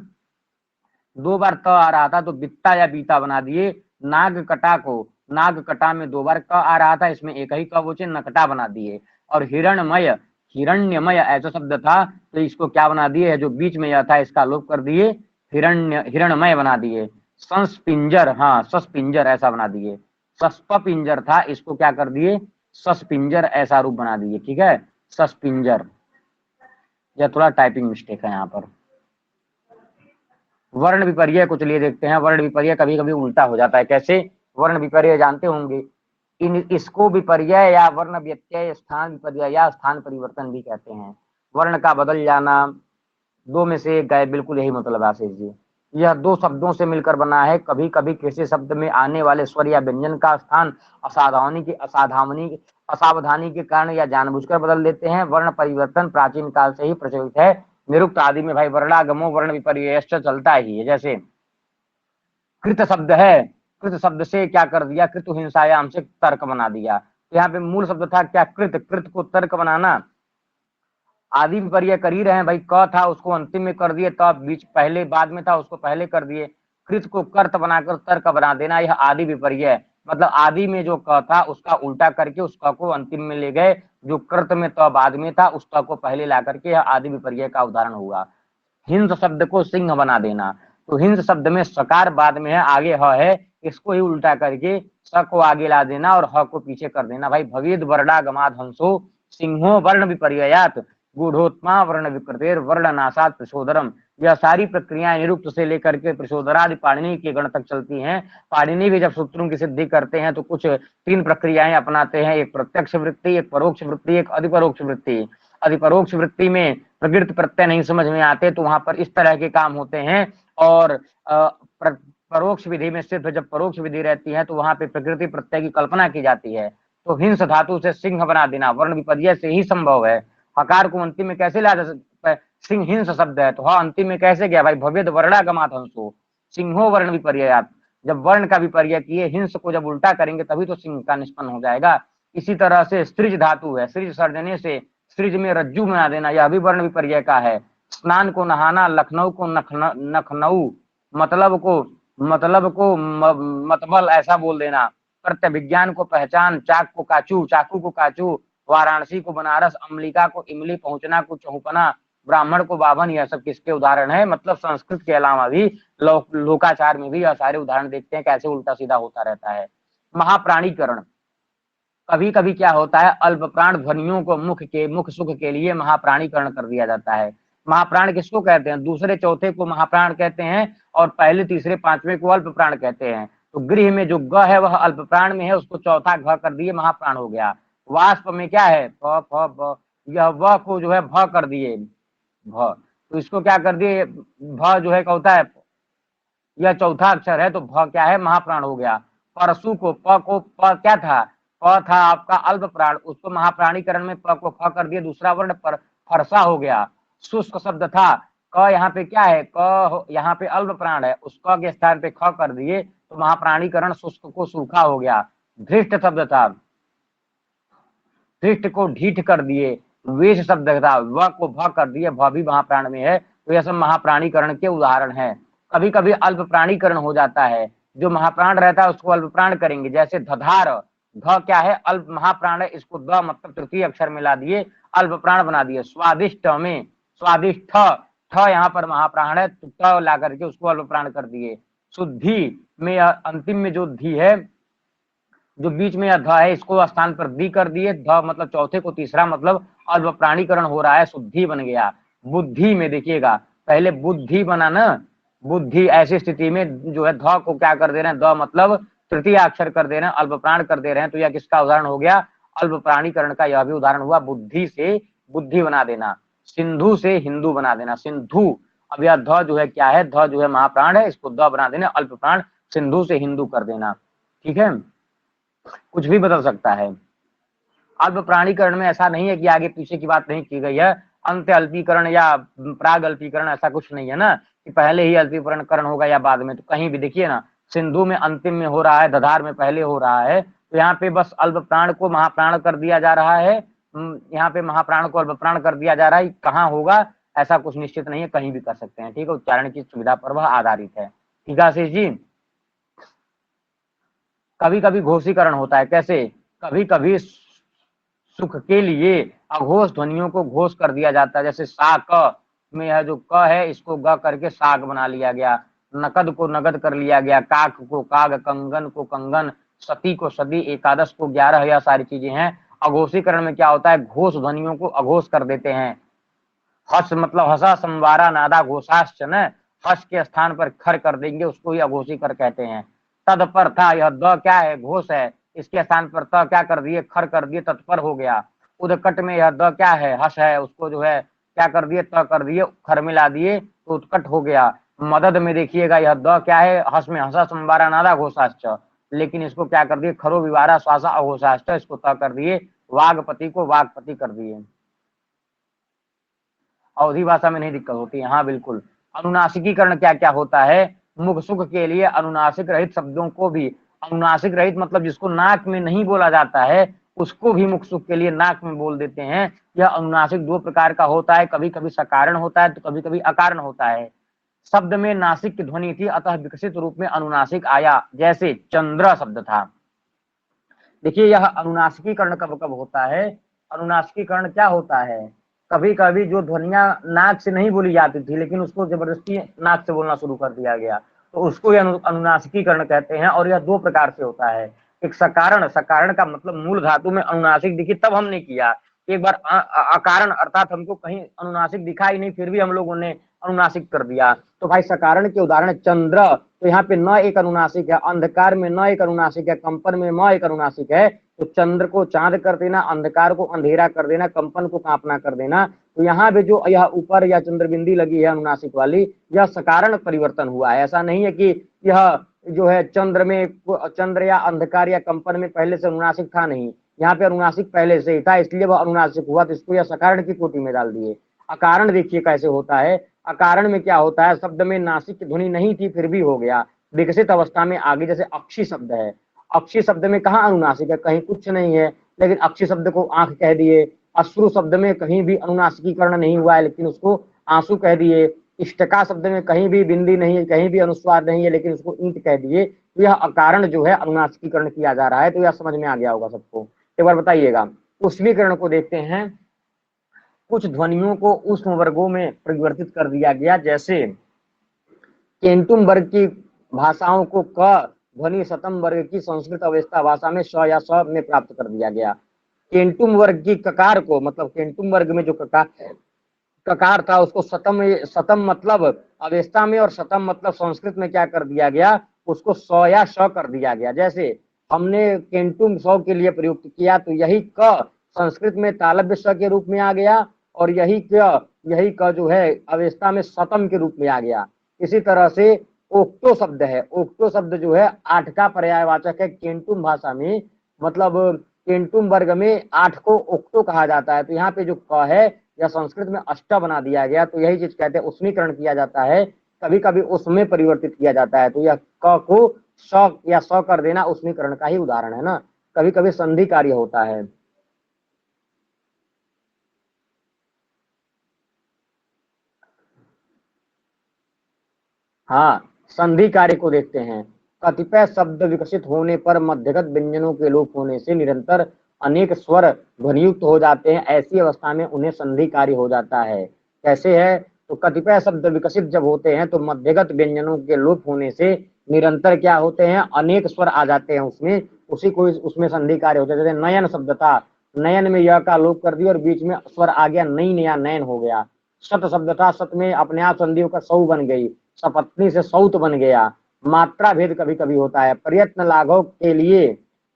दो बार त आ रहा था तो बित्ता या बीता बना दिए। नाग कटा को नाग कटा में दो बार क आ रहा था, इसमें एक ही क बोचे नकटा बना दिए। और हिरणमय, हिरण्यमय ऐसा शब्द था तो इसको क्या बना दिए, जो बीच में यह था इसका लोप कर दिए, हिरणमय बना दिए। संस्पिंजर, हाँ सस्पिंजर ऐसा बना दिए। सस्पिंजर था, इसको क्या कर दिए, सस्पिंजर ऐसा रूप बना दिए। ठीक है, सस्पिंजर। यह थोड़ा टाइपिंग मिस्टेक है यहाँ पर। वर्ण विपर्य को चलिए देखते हैं। वर्ण विपर्य कभी कभी उल्टा हो जाता है, कैसे? वर्ण विपर्य जानते होंगे, इसको विपर्य या वर्ण व्यत्यय, स्थान विपर्य या स्थान परिवर्तन भी कहते हैं। वर्ण का बदल जाना, दो में से एक गए, बिल्कुल यही मतलब आशीष जी। यह दो शब्दों से मिलकर बना है। कभी कभी किसी शब्द में आने वाले स्वर या व्यंजन का स्थान असावधानी के कारण या जानबूझकर बदल देते हैं। वर्ण परिवर्तन प्राचीन काल से ही प्रचलित है। निरुक्त आदि में भाई वर्णागमो वर्ण विपर्य चलता ही है। जैसे कृत शब्द है, कृत शब्द से क्या कर दिया, कृत हिंसायाम से तर्क बना दिया। तो यहाँ पे मूल शब्द था क्या, कृत, कृत को तर्क बनाना। आदि विपर्य कर ही रहे हैं भाई, क था उसको अंतिम में कर दिए, तब बीच पहले बाद में था उसको पहले कर दिए। कृत को कर्त बनाकर तर्क बना देना, यह आदि विपर्य है। मतलब आदि में जो क था उसका उल्टा करके उस क को अंतिम में ले गए, जो कृत में त बाद में था उस क को पहले ला करके, यह आदि विपर्य का उदाहरण हुआ। हिंस शब्द को सिंह बना देना, तो हिंस शब्द में सकार बाद में है, आगे ह है, इसको ही उल्टा करके स को आगे ला देना और ह को पीछे कर देना। भाई भवेद वर्णागमाद हंसो सिंहो वर्ण विपर्यात गूढ़ोत्मा वर्ण विकृतेर वर्णनाशात प्रशोदरम। यह सारी प्रक्रियाएं निरुक्त से लेकर के प्रशोदरादि पाणिनि के गण तक चलती हैं। पाणिनि भी जब सूत्रों की सिद्धि करते हैं तो कुछ तीन प्रक्रियाएं अपनाते हैं, एक प्रत्यक्ष वृत्ति, एक परोक्ष वृत्ति, एक अधिपरोक्ष वृत्ति। अधिपरोक्ष वृत्ति में प्रकृति प्रत्यय नहीं समझ में आते तो वहां पर इस तरह के काम होते हैं। और परोक्ष विधि में सिर्फ जब परोक्ष विधि रहती है तो वहां पे प्रकृति प्रत्यय की कल्पना की जाती है। तो हिंस धातु से सिंह बना देना वर्ण विपर्य से ही संभव है। हकार को अंतिम में कैसे ला जा सकता है, सिंह हिंस शब्द है तो हाँ अंतिम में कैसे गया भाई, भव्यद वर्णागमात हंसो सिंहो वर्ण विपर्यात। जब वर्ण का विपर्य किए हिंस को जब उल्टा करेंगे तभी तो सिंह का निष्पन्न हो जाएगा। इसी तरह से सृज धातु है, सृज सर्जने से सृज में रज्जु बना देना, यह भी वर्ण विपर्य का है। स्नान को नहाना, लखनऊ को नखनऊ, मतलब को मतबल ऐसा बोल देना। प्रत्यय विज्ञान को पहचान, चाक को काचू, चाकू को काचू, वाराणसी को बनारस, अम्लिका को इमली, पहुंचना को चौपना, ब्राह्मण को बाभन, यह सब किसके उदाहरण है? मतलब संस्कृत के अलावा भी लोकाचार में भी यह सारे उदाहरण देखते हैं कैसे उल्टा सीधा होता रहता है। महाप्राणीकरण, कभी कभी क्या होता है, अल्प प्राण ध्वनियों को मुख सुख के लिए महाप्राणीकरण कर दिया जाता है। महाप्राण किसको कहते हैं? दूसरे चौथे को महाप्राण कहते हैं और पहले तीसरे पांचवें को अल्प प्राण कहते हैं। तो गृह में जो ग है वह अल्प प्राण में है, उसको चौथा घ कर दिए, महाप्राण हो गया। वाष्प में क्या है, फ फ ब, यह व को जो है भ कर दिए, भ, तो इसको क्या कर दिए, भ जो है क्या होता है, यह चौथा अक्षर है तो भ क्या है, महाप्राण हो गया। परसु को प क्या था, प था आपका अल्प प्राण, उसको महाप्राणीकरण में प को फ कर दिए, दूसरा वर्ण पर फरसा हो गया। शुष्क शब्द था, क यहाँ पे क्या है, क यहाँ पे अल्प प्राण है, उस क के स्थान पे ख कर दिए तो महाप्राणीकरण शुष्क को सूखा हो गया। धृष्ट शब्द था, धृष्ट को ढीठ कर दिए। वेश शब्द था, व को भ कर दिए, भ भी महाप्राण में है, तो यह सब महाप्राणीकरण के उदाहरण है। कभी कभी अल्प प्राणीकरण हो जाता है, जो महाप्राण रहता है उसको अल्प प्राण करेंगे। जैसे धधार, ध क्या है, अल्प महाप्राण है, इसको द मतलब तृतीय अक्षर में ला दिए, अल्प प्राण बना दिए। स्वादिष्ट में स्वादिष्ट, ठ यहाँ पर महाप्राण है तो ट ला करके उसको अल्प प्राण कर दिए। शुद्धि में अंतिम में जो धी है जो बीच में यह ध है इसको स्थान पर दी कर दिए, ध मतलब चौथे को तीसरा मतलब अल्प प्राणीकरण हो रहा है, शुद्धि बन गया। बुद्धि में देखिएगा पहले बुद्धि बना ना, बुद्धि, ऐसी स्थिति में जो है ध को क्या कर दे रहे हैं, द मतलब तृतीय अक्षर कर दे रहे हैं, अल्प प्राण कर दे रहे हैं, तो यह किसका उदाहरण हो गया, अल्प प्राणीकरण का यह भी उदाहरण हुआ। बुद्धि से बुद्धि बना देना, सिंधु से हिंदू बना देना, सिंधु। अब यह ध जो है क्या है, ध जो है महाप्राण है, इसको द बना देना, अल्प प्राण, सिंधु से हिंदू कर देना। ठीक है, कुछ भी बदल सकता है। अल्प प्राणीकरण में ऐसा नहीं है कि आगे पीछे की बात नहीं की गई है, अंत्य अल्पीकरण या प्राग अल्पीकरण ऐसा कुछ नहीं है ना, कि पहले ही अल्पीकरण होगा या बाद में। तो कहीं भी देखिए ना, सिंधु में अंतिम में हो रहा है, दधार में पहले हो रहा है, तो यहाँ पे बस अल्प प्राण को महाप्राण कर दिया जा रहा है, यहाँ पे महाप्राण को अल्प प्राण कर दिया जा रहा है। कहाँ होगा ऐसा कुछ निश्चित नहीं है, कहीं भी कर सकते हैं। ठीक है, उच्चारण की सुविधा पर वह आधारित है। ठीक है आशीष जी। कभी कभी घोषीकरण होता है, कैसे, कभी कभी सुख के लिए अघोष ध्वनियों को घोष कर दिया जाता है, जैसे सा क में यह जो क है इसको ग करके साग बना लिया गया, नकद को नगद कर लिया गया, काक को काग, कंगन को कंगन, सती को सदी, एकादश को 11, यह सारी चीजें हैं। अघोषीकरण में क्या होता है, घोष ध्वनियों को अघोष कर देते हैं। हस मतलब हसा संवारा नादा घोषाश्च न, हस के स्थान पर खर कर देंगे, उसको ही अघोषीकर कहते हैं। तद पर था, यह द क्या है, घोष है, इसके स्थान पर त क्या कर दिए, खर कर दिए, तत्पर हो गया। उदकट में यह द क्या है, हस है, उसको जो है क्या कर दिए, त कर दिए, खर मिला दिए तो उत्कट हो गया। मदद में देखिएगा यह द क्या है, हस में हसा संवारा नादा घोषाश्च, लेकिन इसको क्या कर दिए, खरो विवारा श्वासा अघोषाश्च, इसको त कर दिए, वागपति को वागपति कर दिए। अवधि भाषा में नहीं दिक्कत होती है, हाँ बिल्कुल। अनुनासिकीकरण क्या क्या होता है, मुख सुख के लिए अनुनासिक रहित शब्दों को भी, अनुनासिक रहित मतलब जिसको नाक में नहीं बोला जाता है उसको भी मुख सुख के लिए नाक में बोल देते हैं। यह अनुनासिक दो प्रकार का होता है, कभी कभी सकारण होता है तो कभी कभी अकारण होता है। शब्द में नासिक की ध्वनि थी, अतः विकसित रूप में अनुनासिक आया, जैसे चंद्र शब्द था। देखिए यह अनुनासिकीकरण कब कब होता है, अनुनासिकीकरण क्या होता है, कभी कभी जो ध्वनियां नाक से नहीं बोली जाती थी लेकिन उसको जबरदस्ती नाक से बोलना शुरू कर दिया गया, तो उसको अनुनासिकीकरण कहते हैं। और यह दो प्रकार से होता है, एक सकारण, सकारण का मतलब मूल धातु में अनुनासिक दिखी तब हमने किया, एक बार अकारण अर्थात हमको कहीं अनुनासिक दिखा ही नहीं फिर भी हम लोगों ने अनुनासिक कर दिया। तो भाई सकारण के उदाहरण चंद्र, तो यहाँ पे न एक अनुनासिक है, अंधकार में न एक अनुनासिक है, कंपन में म एक अनुनासिक है, तो चंद्र को चांद कर देना, अंधकार को अंधेरा कर देना, कंपन को कांपना कर देना। तो यहाँ पे जो यह ऊपर या चंद्रबिंदी लगी है अनुनासिक वाली, यह सकारण परिवर्तन हुआ है। ऐसा नहीं है कि यह जो है चंद्र में, चंद्र या अंधकार या कंपन में पहले से अनुनासिक था, नहीं, यहाँ पे अनुनासिक पहले से ही था इसलिए वह अनुनासिक हुआ, तो इसको यह सकारण की कोटि में डाल दिए। अकारण देखिए कैसे होता है, अकारण में क्या होता है, शब्द में नासिक की ध्वनि नहीं थी फिर भी हो गया, विकसित अवस्था में आगे, जैसे अक्षी शब्द है, अक्षी शब्द में कहाँ अनुनासिक है, कहीं कुछ नहीं है, लेकिन अक्षी शब्द को आंख कह दिए। अश्रु शब्द में कहीं भी अनुनासिकीकरण नहीं हुआ है लेकिन उसको आंसू कह दिए। इष्टका शब्द में कहीं भी बिंदी नहीं है, कहीं भी अनुस्वार नहीं है लेकिन उसको ईंट कह दिए। तो यह अकारण जो है अनुनासिकीकरण किया जा रहा है, तो यह समझ में आ गया होगा सबको। एक बार बताइएगा, उष्मीकरण को देखते हैं। कुछ ध्वनियों को उष्म वर्गों में परिवर्तित कर दिया गया, जैसे केंटुम वर्ग की भाषाओं को क ध्वनि शतम वर्ग की संस्कृत अवस्था भाषा में श या स में प्राप्त कर दिया गया। केंटुम वर्ग की ककार को, मतलब केंटुम वर्ग में जो ककार था उसको शतम, शतम मतलब अवस्था में और शतम मतलब संस्कृत में क्या कर दिया गया, उसको स या श कर दिया गया। जैसे हमने केंटुम स के लिए प्रयुक्त किया तो यही क संस्कृत में तालव्य स के रूप में आ गया, और यही क जो है अवस्था में शतम के रूप में आ गया। इसी तरह से ओक्टो शब्द है, ओक्टो शब्द जो है 8 का पर्यायवाचक है केंटुम भाषा में, मतलब केंटुम वर्ग में 8 को ओक्टो कहा जाता है। तो यहाँ पे जो क है या संस्कृत में अष्ट बना दिया गया, तो यही चीज कहते हैं उष्मीकरण किया जाता है, कभी कभी उसमें परिवर्तित किया जाता है। तो यह क को स या स कर देना उष्मीकरण का ही उदाहरण है ना, कभी कभी संधि कार्य होता है। हाँ, संधि कार्य को देखते हैं। कतिपय शब्द विकसित होने पर मध्यगत व्यंजनों के लोप होने से निरंतर अनेक स्वर ध्वनियुक्त हो जाते हैं, ऐसी अवस्था में उन्हें संधि कार्य हो जाता है। कैसे है, तो कतिपय शब्द विकसित जब होते हैं तो मध्यगत व्यंजनों के लोप होने से निरंतर क्या होते हैं, अनेक स्वर आ जाते हैं उसमें, उसी को उसमें संधि कार्य होता है। जैसे नयन शब्द था, नयन में यह का लोप कर दिया और बीच में स्वर आ गया, नई नया नयन हो गया। सत शब्द था, सत में अपने आप संधि होकर सौ बन गई, सपत्नी से सौत बन गया। मात्रा भेद कभी कभी होता है। प्रयत्न लाघव के लिए,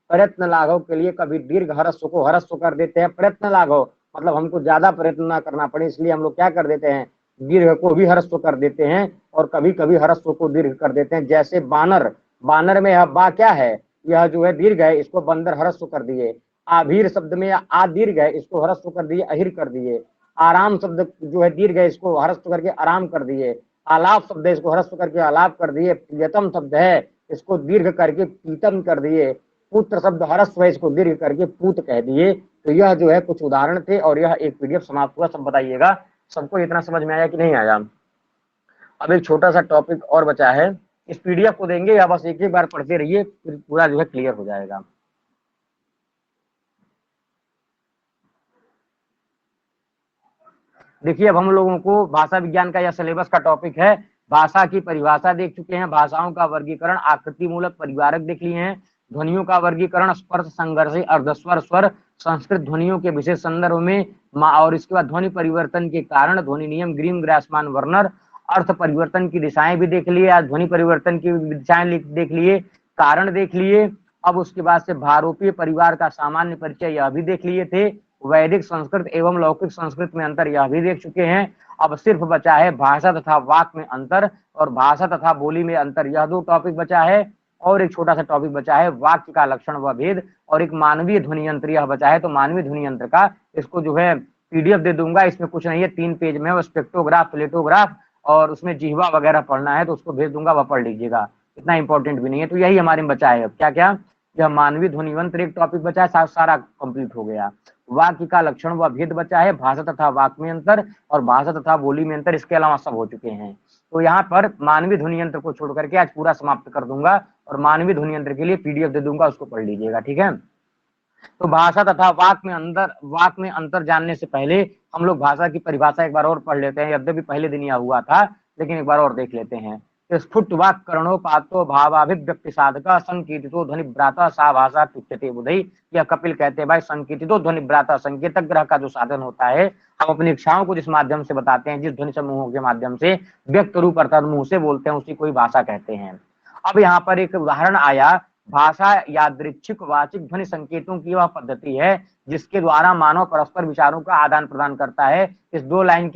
प्रयत्न लाघव के लिए कभी दीर्घ हरस्व को हरस्व कर देते हैं। प्रयत्न लाघव मतलब हमको ज्यादा प्रयत्न ना करना पड़े, इसलिए हम लोग क्या कर देते हैं, दीर्घ को भी हरस्व कर देते हैं और कभी कभी हरस्व को दीर्घ कर देते हैं। जैसे बानर, बानर में यह बा क्या है, यह जो है दीर्घ है, इसको बंदर हरस्व कर दिए। आभीर शब्द में आ दीर्घ है, इसको हरस्व कर दिए, अहिर कर दिए। आराम शब्द जो है दीर्घ है, इसको हरस्व करके आराम कर दिए। आलाप शब्द है, इसको हरस्व करके आलाप कर दिए। प्रियतम शब्द है, इसको दीर्घ करके प्रीतम कर दिए। पुत्र शब्द हरस्व है, इसको दीर्घ करके पूत कह दिए। तो यह जो है कुछ उदाहरण थे और यह एक पीडीएफ समाप्त हुआ। सब बताइएगा सबको इतना समझ में आया कि नहीं आया। अब एक छोटा सा टॉपिक और बचा है, इस पीडीएफ को देंगे या बस एक ही बार पढ़ते रहिए, फिर पूरा जो है क्लियर हो जाएगा। देखिए अब हम लोगों को भाषा विज्ञान का यह सिलेबस का टॉपिक है। भाषा की परिभाषा देख चुके हैं, भाषाओं का वर्गीकरण आकृति मूलक परिवारक देख लिए हैं, ध्वनियों का वर्गीकरण स्पर्श संघर्षी अर्धस्वर स्वर संस्कृत ध्वनियों के विशेष संदर्भ में, और इसके बाद ध्वनि परिवर्तन के कारण ध्वनि नियम ग्रीम ग्रासमान वर्नर, अर्थ परिवर्तन की दिशाएं भी देख लिए, आज ध्वनि परिवर्तन की दिशाएं देख लिए, कारण देख लिए। अब उसके बाद से भारोपीय परिवार का सामान्य परिचय यह भी देख लिए थे। वैदिक संस्कृत एवं लौकिक संस्कृत में अंतर यह भी देख चुके हैं। अब सिर्फ बचा है भाषा तथा वाक में अंतर और भाषा तथा बोली में अंतर, यह दो टॉपिक बचा है। और एक छोटा सा टॉपिक बचा है वाक्य का लक्षण व भेद, और एक मानवीय ध्वनि यंत्र यह बचा है। तो मानवीय ध्वनि यंत्र का इसको जो है पीडीएफ दे दूंगा, इसमें कुछ नहीं है, 3 पेज में, वो स्पेक्ट्रोग्राफ प्लेटोग्राफ और उसमें जिह्वा वगैरह पढ़ना है तो उसको भेज दूंगा, वह पढ़ लीजिएगा, इतना इंपॉर्टेंट भी नहीं है। तो यही हमारे में बचा है। क्या क्या, यह मानवीय ध्वनि यंत्र एक टॉपिक बचा है, सारा कंप्लीट हो गया। वाक्य का लक्षण व भेद बचा है, भाषा तथा वाक में अंतर और भाषा तथा बोली में अंतर, इसके अलावा सब हो चुके हैं। तो यहाँ पर मानवीय ध्वनि यंत्र को छोड़ करके आज पूरा समाप्त कर दूंगा और मानवीय ध्वनि यंत्र के लिए पीडीएफ दे दूंगा, उसको पढ़ लीजिएगा, ठीक है। तो भाषा तथा वाक में अंतर जानने से पहले हम लोग भाषा की परिभाषा एक बार और पढ़ लेते हैं, यद्यपि पहले दिन यह हुआ था, लेकिन एक बार और देख लेते हैं। स्फुट वाक करणोपातो भावाभिव्यक्ति साधक संकीर्तितो ध्वनिभ्राता सा भाषा तुच्यते बुधई, यह कपिल कहते हैं भाई, संकीर्तितो ध्वनिभ्राता संकेतक ग्रह का जो साधन होता है, हम अपनी इच्छाओं को जिस माध्यम से बताते हैं, जिस ध्वनि समूहों के माध्यम से व्यक्त रूप अर्थात मुंह से बोलते हैं, उसी को ही भाषा कहते हैं। अब यहाँ पर एक उदाहरण आया, भाषा यादृच्छिक वाचिक ध्वनि संकेतों की वह पद्धति है जिसके द्वारा मानव परस्पर विचारों का आदान प्रदान करता है। इस दो लाइन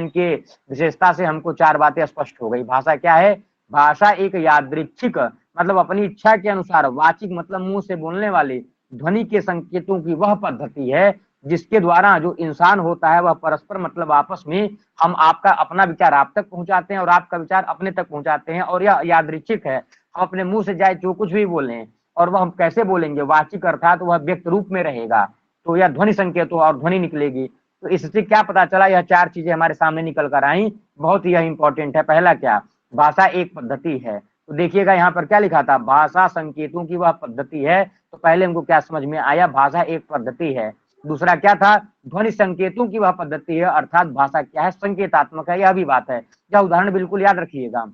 के विशेषता से हमको 4 बातें स्पष्ट हो गई। भाषा क्या है, भाषा एक यादृच्छिक मतलब अपनी इच्छा के अनुसार, वाचिक मतलब मुंह से बोलने वाली, ध्वनि के संकेतों की वह पद्धति है जिसके द्वारा जो इंसान होता है वह परस्पर मतलब आपस में हम आपका अपना विचार आप तक पहुंचाते हैं और आपका विचार अपने तक पहुंचाते हैं। और यह यादृच्छिक है, हम अपने मुंह से जाए जो कुछ भी बोलें, और वह हम कैसे बोलेंगे, वाचिक अर्थात वह व्यक्त रूप में रहेगा, तो यह ध्वनि संकेत और ध्वनि निकलेगी। तो इससे क्या पता चला, यह 4 चीजें हमारे सामने निकल कर आई, बहुत ही यह इंपॉर्टेंट है। पहला क्या, भाषा एक पद्धति है। तो देखिएगा यहाँ पर क्या लिखा था, भाषा संकेतों की वह पद्धति है। तो पहले हमको क्या समझ में आया, भाषा एक पद्धति है। दूसरा क्या था, ध्वनि संकेतों की वह पद्धति है, अर्थात भाषा क्या है, संकेतात्मक है, यह भी बात है। यह उदाहरण बिल्कुल याद रखिएगा।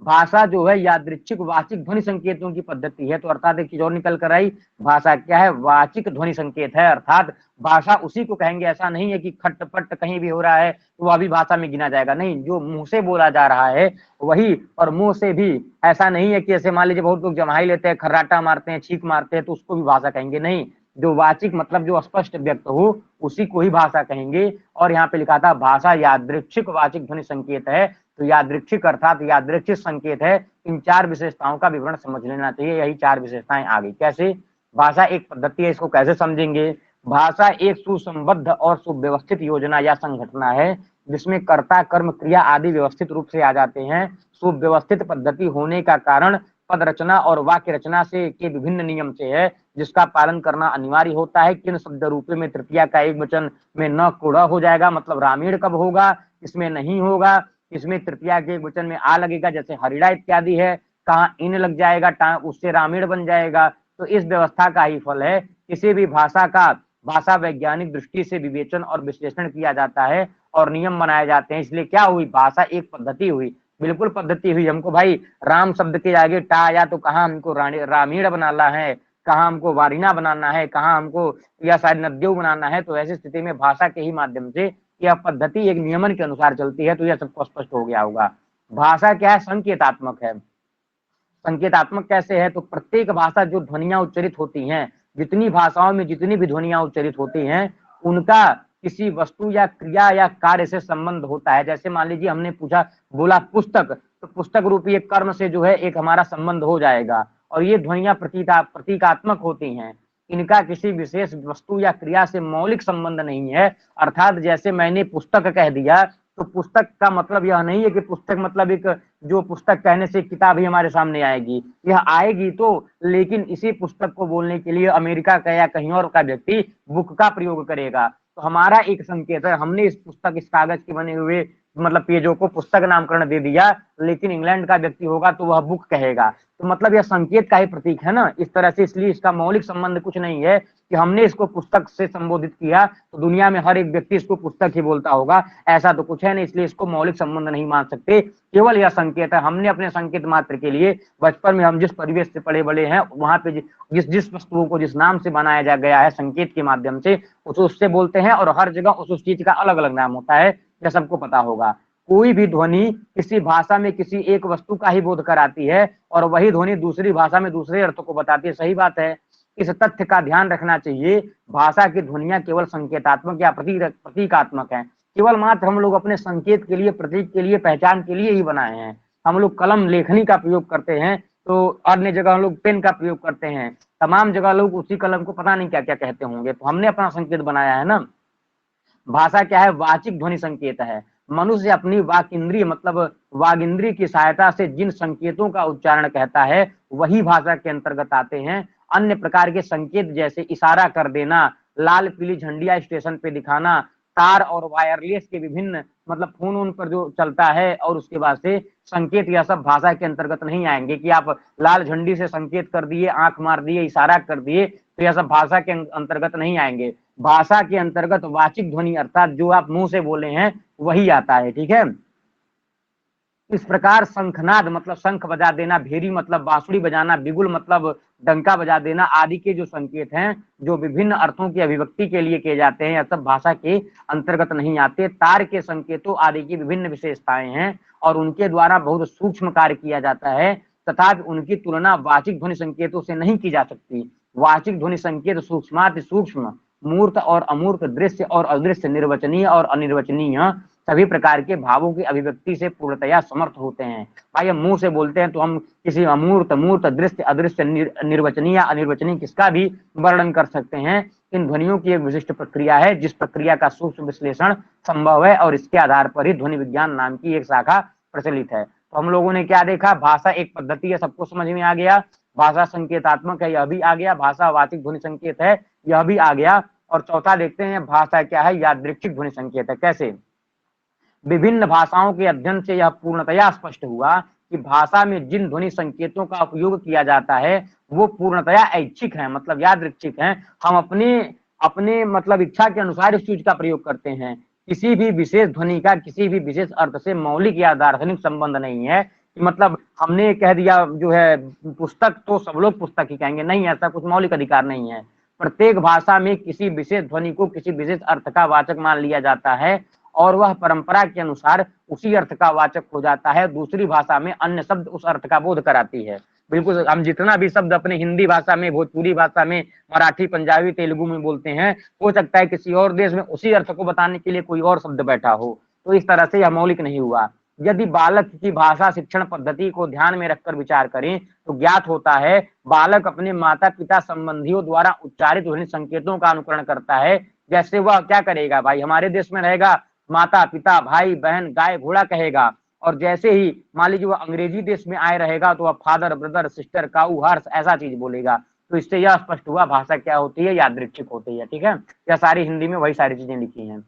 भाषा जो है यादृच्छिक वाचिक ध्वनि संकेतों की पद्धति है, तो अर्थात एक चीज और निकल कर आई, भाषा क्या है, वाचिक ध्वनि संकेत है, अर्थात भाषा उसी को कहेंगे। ऐसा नहीं है कि खटपट कहीं भी हो रहा है तो वह भी भाषा में गिना जाएगा, नहीं, जो मुंह से बोला जा रहा है वही, और मुंह से भी ऐसा नहीं है कि ऐसे मान लीजिए बहुत लोग जमाई लेते हैं, खर्राटा मारते हैं, छींक मारते हैं, तो उसको भी भाषा कहेंगे, नहीं, जो वाचिक मतलब जो स्पष्ट व्यक्त हो उसी को ही भाषा कहेंगे। और यहाँ पे लिखा था भाषा यादृच्छिक वाचिक ध्वनि संकेत है, तो यादृच्छिक अर्थात यादृच्छिक संकेत है। इन 4 विशेषताओं का विवरण समझ लेना चाहिए, यही 4 विशेषताएं आ गई। कैसे, भाषा एक पद्धति है, इसको कैसे समझेंगे, भाषा एक सुसंबद्ध और सुव्यवस्थित योजना या संगठना है जिसमें कर्ता कर्म क्रिया आदि व्यवस्थित रूप से आ जाते हैं। सुव्यवस्थित पद्धति होने का कारण पद रचना और वाक्य रचना से के विभिन्न नियम से है जिसका पालन करना अनिवार्य होता है। किन शब्द रूपे में तृतीया का एक वचन में न कोड़ा हो जाएगा, मतलब रामीण कब होगा, इसमें नहीं होगा, इसमें तृतीया के एक वचन में आ लगेगा, जैसे हरिड़ा इत्यादि है, कहाँ इन लग जाएगा, उससे रामीण बन जाएगा। तो इस व्यवस्था का ही फल है किसी भी भाषा का भाषा वैज्ञानिक दृष्टि से विवेचन और विश्लेषण किया जाता है और नियम बनाए जाते हैं। इसलिए क्या हुई, भाषा एक पद्धति हुई, बिल्कुल पद्धति हुई हमको भाई। राम शब्द के आगे टा आया तो कहाँ हमको रामीण बनाना है, कहाँ हमको वारिना बनाना है, कहाँ हमको या शायद नद्यों बनाना है। तो ऐसी स्थिति में भाषा के ही माध्यम से यह पद्धति एक नियमन के अनुसार चलती है। तो यह सबको स्पष्ट हो गया होगा। भाषा क्या है? संकेतात्मक है। संकेतात्मक कैसे है? तो प्रत्येक भाषा जो ध्वनियां उच्चरित होती हैं, जितनी भाषाओं में जितनी भी ध्वनियां उच्चरित होती हैं, उनका किसी वस्तु या क्रिया या कार्य से संबंध होता है। जैसे मान लीजिए हमने पूछा बोला पुस्तक, तो पुस्तक रूपी एक कर्म से जो है एक हमारा संबंध हो जाएगा। और ये ध्वनियां प्रतीकात्मक होती हैं। इनका किसी विशेष वस्तु या क्रिया से मौलिक संबंध नहीं है। अर्थात जैसे मैंने पुस्तक कह दिया, तो पुस्तक का मतलब यह नहीं है कि पुस्तक मतलब एक जो पुस्तक कहने से किताब ही हमारे सामने आएगी। यह आएगी तो, लेकिन इसी पुस्तक को बोलने के लिए अमेरिका का या कहीं और का व्यक्ति बुक का प्रयोग करेगा। तो हमारा एक संकेत है, हमने इस पुस्तक, इस कागज के बने हुए मतलब पेजों को पुस्तक नामकरण दे दिया, लेकिन इंग्लैंड का व्यक्ति होगा तो वह बुक कहेगा। तो मतलब यह संकेत का ही प्रतीक है ना, इस तरह से। इसलिए इसका मौलिक संबंध कुछ नहीं है कि हमने इसको पुस्तक से संबोधित किया तो दुनिया में हर एक व्यक्ति इसको पुस्तक ही बोलता होगा, ऐसा तो कुछ है नहीं। इसलिए इसको मौलिक संबंध नहीं मान सकते, केवल यह संकेत है। हमने अपने संकेत मात्र के लिए बचपन में हम जिस परिवेश से पले बड़े हैं, वहां पे जिस जिस वस्तुओं को जिस नाम से बनाया जा गया है संकेत के माध्यम से, उससे बोलते हैं। और हर जगह उस चीज का अलग अलग नाम होता है, यह सबको पता होगा। कोई भी ध्वनि किसी भाषा में किसी एक वस्तु का ही बोध कराती है, और वही ध्वनि दूसरी भाषा में दूसरे अर्थों को बताती है। सही बात है, इस तथ्य का ध्यान रखना चाहिए। भाषा की ध्वनियां केवल संकेतात्मक या प्रतीकात्मक है। केवल मात्र हम लोग अपने संकेत के लिए, प्रतीक के लिए, पहचान के लिए ही बनाए हैं। हम लोग कलम लेखनी का प्रयोग करते हैं, तो अन्य जगह हम लोग पेन का प्रयोग करते हैं। तमाम जगह लोग उसी कलम को पता नहीं क्या क्या कहते होंगे। तो हमने अपना संकेत बनाया है ना। भाषा क्या है? वाचिक ध्वनि संकेत है। मनुष्य अपनी वाक इंद्रिय मतलब वाग इंद्रिय की सहायता से जिन संकेतों का उच्चारण कहता है, वही भाषा के अंतर्गत आते हैं। अन्य प्रकार के संकेत जैसे इशारा कर देना, लाल पीली झंडिया स्टेशन पे दिखाना, तार और वायरलेस के विभिन्न मतलब फोन उन पर जो चलता है, और उसके बाद से संकेत, यह सब भाषा के अंतर्गत नहीं आएंगे। कि आप लाल झंडी से संकेत कर दिए, आंख मार दिए, इशारा कर दिए, तो यह सब भाषा के अंतर्गत नहीं आएंगे। भाषा के अंतर्गत वाचिक ध्वनि अर्थात जो आप मुंह से बोले हैं वही आता है। ठीक है। इस प्रकार शंखनाद मतलब शंख बजा देना, भेरी मतलब बांसुरी बजाना, बिगुल मतलब डंका बजा देना आदि के जो संकेत हैं, जो विभिन्न अर्थों की अभिव्यक्ति के लिए किए जाते हैं, यह सब भाषा के अंतर्गत नहीं आते। तार के संकेतों आदि की विभिन्न विशेषताएं हैं, और उनके द्वारा बहुत सूक्ष्म कार्य किया जाता है, तथा उनकी तुलना वाचिक ध्वनि संकेतों से नहीं की जा सकती। वाचिक ध्वनि संकेत सूक्ष्माति सूक्ष्म, मूर्त और अमूर्त, दृश्य और अदृश्य, निर्वचनीय और अनिर्वचनीय सभी प्रकार के भावों की अभिव्यक्ति से पूर्णतया समर्थ होते हैं। भाई हम मुंह से बोलते हैं तो हम किसी अमूर्त, मूर्त, दृश्य, अदृश्य, निर्वचनीय, अनिर्वचनीय किसका भी वर्णन कर सकते हैं। इन ध्वनियों की एक विशिष्ट प्रक्रिया है, जिस प्रक्रिया का सूक्ष्म विश्लेषण संभव है, और इसके आधार पर ही ध्वनि विज्ञान नाम की एक शाखा प्रचलित है। तो हम लोगों ने क्या देखा? भाषा एक पद्धति है, सबको समझ में आ गया। भाषा संकेतात्मक है, यह भी आ गया। भाषा वाचिक ध्वनि संकेत है, यह भी आ गया। और चौथा देखते हैं, भाषा क्या है? यादृच्छिक ध्वनि संकेत है। कैसे? विभिन्न भाषाओं के अध्ययन से यह पूर्णतया स्पष्ट हुआ कि भाषा में जिन ध्वनि संकेतों का उपयोग किया जाता है, वो पूर्णतया ऐच्छिक है, मतलब यादृच्छिक है। हम अपने अपने मतलब इच्छा के अनुसार इस चीज का प्रयोग करते हैं। किसी भी विशेष ध्वनि का किसी भी विशेष अर्थ से मौलिक या दार्शनिक संबंध नहीं है। मतलब हमने कह दिया जो है पुस्तक, तो सब लोग पुस्तक ही कहेंगे, नहीं, ऐसा कुछ मौलिक अधिकार नहीं है। प्रत्येक भाषा में किसी विशेष ध्वनि को किसी विशेष अर्थ का वाचक मान लिया जाता है, और वह परंपरा के अनुसार उसी अर्थ का वाचक हो जाता है। दूसरी भाषा में अन्य शब्द उस अर्थ का बोध कराती है। बिल्कुल, हम जितना भी शब्द अपने हिंदी भाषा में, भोजपुरी भाषा में, मराठी, पंजाबी, तेलुगु में बोलते हैं, हो सकता है किसी और देश में उसी अर्थ को बताने के लिए कोई और शब्द बैठा हो। तो इस तरह से यह मौलिक नहीं हुआ। यदि बालक की भाषा शिक्षण पद्धति को ध्यान में रखकर विचार करें, तो ज्ञात होता है बालक अपने माता पिता संबंधियों द्वारा उच्चारित ध्वनि संकेतों का अनुकरण करता है। जैसे वह क्या करेगा? भाई हमारे देश में रहेगा, माता पिता, भाई बहन, गाय घोड़ा कहेगा। और जैसे ही मान लीजिए वह अंग्रेजी देश में आए रहेगा, तो वह फादर, ब्रदर, सिस्टर, काऊ, हर्ष, ऐसा चीज बोलेगा। तो इससे यह स्पष्ट हुआ भाषा क्या होती है? यादृच्छिक होती है। ठीक है, यह सारी हिंदी में वही सारी चीजें लिखी हैं।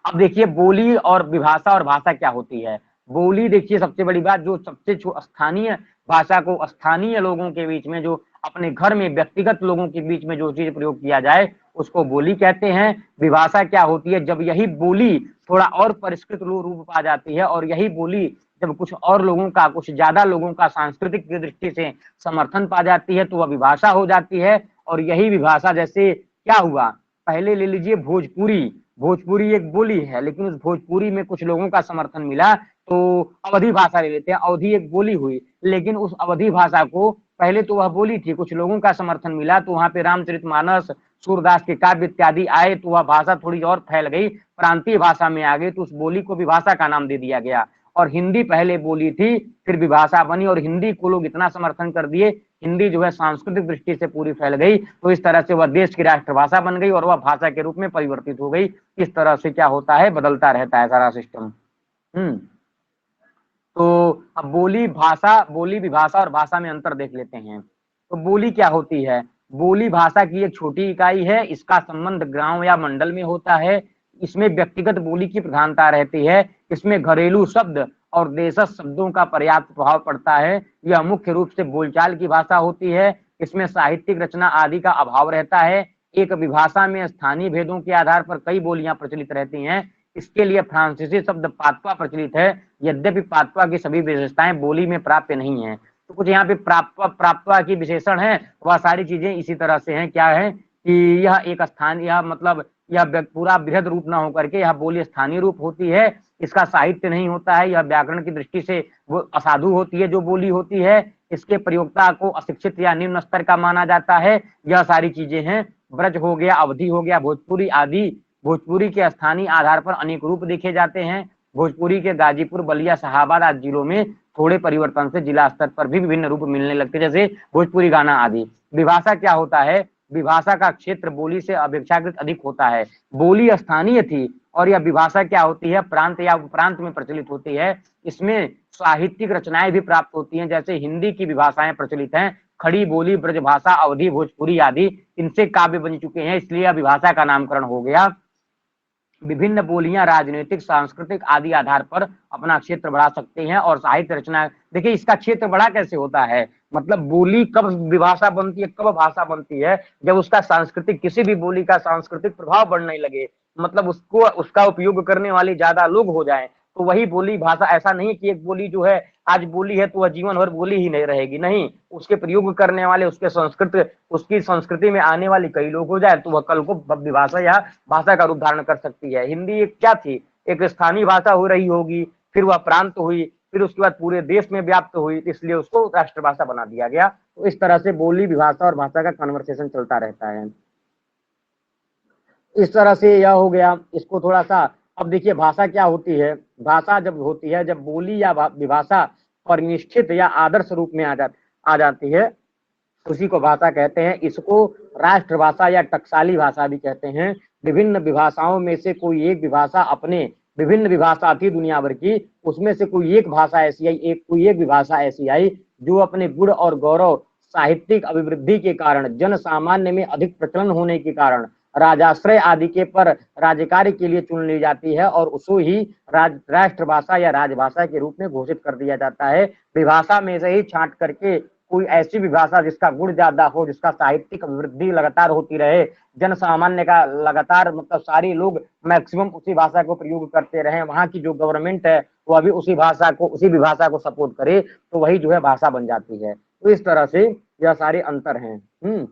अब देखिए बोली और विभाषा और भाषा क्या होती है। बोली देखिए सबसे बड़ी बात, जो सबसे स्थानीय भाषा को स्थानीय लोगों के बीच में, जो अपने घर में व्यक्तिगत लोगों के बीच में जो चीज प्रयोग किया जाए, उसको बोली कहते हैं। विभाषा क्या होती है? जब यही बोली थोड़ा और परिष्कृत रूप पा जाती है, और यही बोली जब कुछ और लोगों का, कुछ ज्यादा लोगों का सांस्कृतिक की दृष्टि से समर्थन पा जाती है तो वह विभाषा हो जाती है। और यही विभाषा, जैसे क्या हुआ, पहले ले लीजिए भोजपुरी, भोजपुरी एक बोली है, लेकिन उस भोजपुरी में कुछ लोगों का समर्थन मिला तो अवधी भाषा ले लेते हैं, अवधी एक बोली हुई, लेकिन उस अवधी भाषा को पहले तो वह बोली थी, कुछ लोगों का समर्थन मिला तो वहां पे रामचरितमानस, सूरदास के काव्य इत्यादि आए तो वह भाषा थोड़ी और फैल गई, प्रांतीय भाषा में आ गई, तो उस बोली को विभाषा का नाम दे दिया गया। और हिंदी पहले बोली थी, फिर विभाषा बनी, और हिंदी को लोग इतना समर्थन कर दिए, हिंदी जो है सांस्कृतिक दृष्टि से पूरी फैल गई, तो इस तरह से वह देश की राष्ट्रभाषा बन गई और वह भाषा के रूप में परिवर्तित हो गई। इस तरह से क्या होता है, बदलता रहता है सारा सिस्टम। तो अब बोली, भाषा, बोली, विभाषा और भाषा में अंतर देख लेते हैं। तो बोली क्या होती है, बोली भाषा की एक छोटी इकाई है, इसका संबंध गांव या मंडल में होता है, इसमें व्यक्तिगत बोली की प्रधानता रहती है, इसमें घरेलू शब्द और देशज शब्दों का पर्याप्त प्रभाव पड़ता है, यह मुख्य रूप से बोलचाल की भाषा होती है, इसमें साहित्यिक रचना आदि का अभाव रहता है। एक विभाषा में स्थानीय भेदों के आधार पर कई बोलियां प्रचलित रहती हैं, इसके लिए फ्रांसीसी शब्द पात्वा प्रचलित है, यद्यपि पात्वा की सभी विशेषताएं बोली में प्राप्य नहीं है। तो कुछ यहाँ पे प्राप्वा की विशेषण है, वह सारी चीजें इसी तरह से हैं, क्या है कि यह एक स्थान, यह मतलब यह पूरा बृहद रूप ना होकर के यह बोली स्थानीय रूप होती है, इसका साहित्य नहीं होता है, यह व्याकरण की दृष्टि से वो असाधु होती है जो बोली होती है, इसके प्रयोक्ता को अशिक्षित या निम्न स्तर का माना जाता है, यह सारी चीजें हैं। ब्रज हो गया, अवधी हो गया, भोजपुरी आदि। भोजपुरी के स्थानीय आधार पर अनेक रूप देखे जाते हैं, भोजपुरी के गाजीपुर, बलिया, शाहाबाद आदि जिलों में थोड़े परिवर्तन से जिला स्तर पर भी विभिन्न रूप मिलने लगते हैं, जैसे भोजपुरी गाना आदि। विभाषा क्या होता है, विभाषा का क्षेत्र बोली से अपेक्षाकृत अधिक होता है, बोली स्थानीय थी और यह विभाषा क्या होती है, प्रांत या उपप्रांत में प्रचलित होती है, इसमें साहित्यिक रचनाएं भी प्राप्त होती हैं, जैसे हिंदी की विभाषाएं प्रचलित हैं, खड़ी बोली, ब्रजभाषा, अवधी, भोजपुरी आदि, इनसे काव्य बन चुके हैं, इसलिए विभाषा का नामकरण हो गया। विभिन्न बोलियां राजनीतिक, सांस्कृतिक आदि आधार पर अपना क्षेत्र बढ़ा सकते हैं और साहित्य रचना, देखिए इसका क्षेत्र बड़ा कैसे होता है, मतलब बोली कब विभाषा बनती है, कब भाषा बनती है, जब उसका सांस्कृतिक, किसी भी बोली का सांस्कृतिक प्रभाव बढ़ने लगे, मतलब उसको, उसका उपयोग करने वाले ज्यादा लोग हो जाएं, तो वही बोली भाषा। ऐसा नहीं कि एक बोली जो है आज बोली है तो वह जीवन भर बोली ही नहीं रहेगी, नहीं, उसके प्रयोग करने वाले, उसके संस्कृत, उसकी संस्कृति में आने वाली कई लोग हो जाए तो वह कल को विभाषा या भाषा का रूप धारण कर सकती है। हिंदी एक क्या थी, एक स्थानीय भाषा हो रही होगी, फिर वह प्रांत हुई, फिर उसके बाद पूरे देश में व्याप्त हुई, इसलिए उसको राष्ट्रभाषा बना दिया गया। तो इस तरह से बोली, विभाषा और भाषा का कन्वर्सेशन चलता रहता है। इस तरह से यह हो गया, इसको थोड़ा सा अब देखिए भाषा क्या होती है, भाषा जब होती है, जब बोली या विभाषा परिनिष्ठित या आदर्श रूप में आ जाती है, उसी को भाषा कहते हैं। इसको राष्ट्रभाषा या टकसाली भाषा भी कहते हैं। विभिन्न विभाषाओं में से कोई एक विभाषा अपने, विभिन्न विभाषा थी दुनिया भर की, उसमें से कोई एक भाषा ऐसी आई, कोई एक विभाषा ऐसी आई जो अपने गुण और गौरव, साहित्यिक अभिवृद्धि के कारण, जन सामान्य में अधिक प्रचलन होने के कारण, राजाश्रय आदि के पर राज्यकार्य के लिए चुन ली जाती है और उसको ही राष्ट्रभाषा या राजभाषा के रूप में घोषित कर दिया जाता है। विभाषा में से ही छांट करके कोई ऐसी विभाषा जिसका गुण ज्यादा हो, जिसका साहित्यिक अभिवृद्धि लगातार होती रहे, जन सामान्य का लगातार, मतलब सारे लोग मैक्सिमम उसी भाषा को प्रयोग करते रहे, वहां की जो गवर्नमेंट है वो अभी उसी भाषा को, उसी विभाषा को सपोर्ट करे, तो वही जो है भाषा बन जाती है। तो इस तरह से यह सारे अंतर हैं।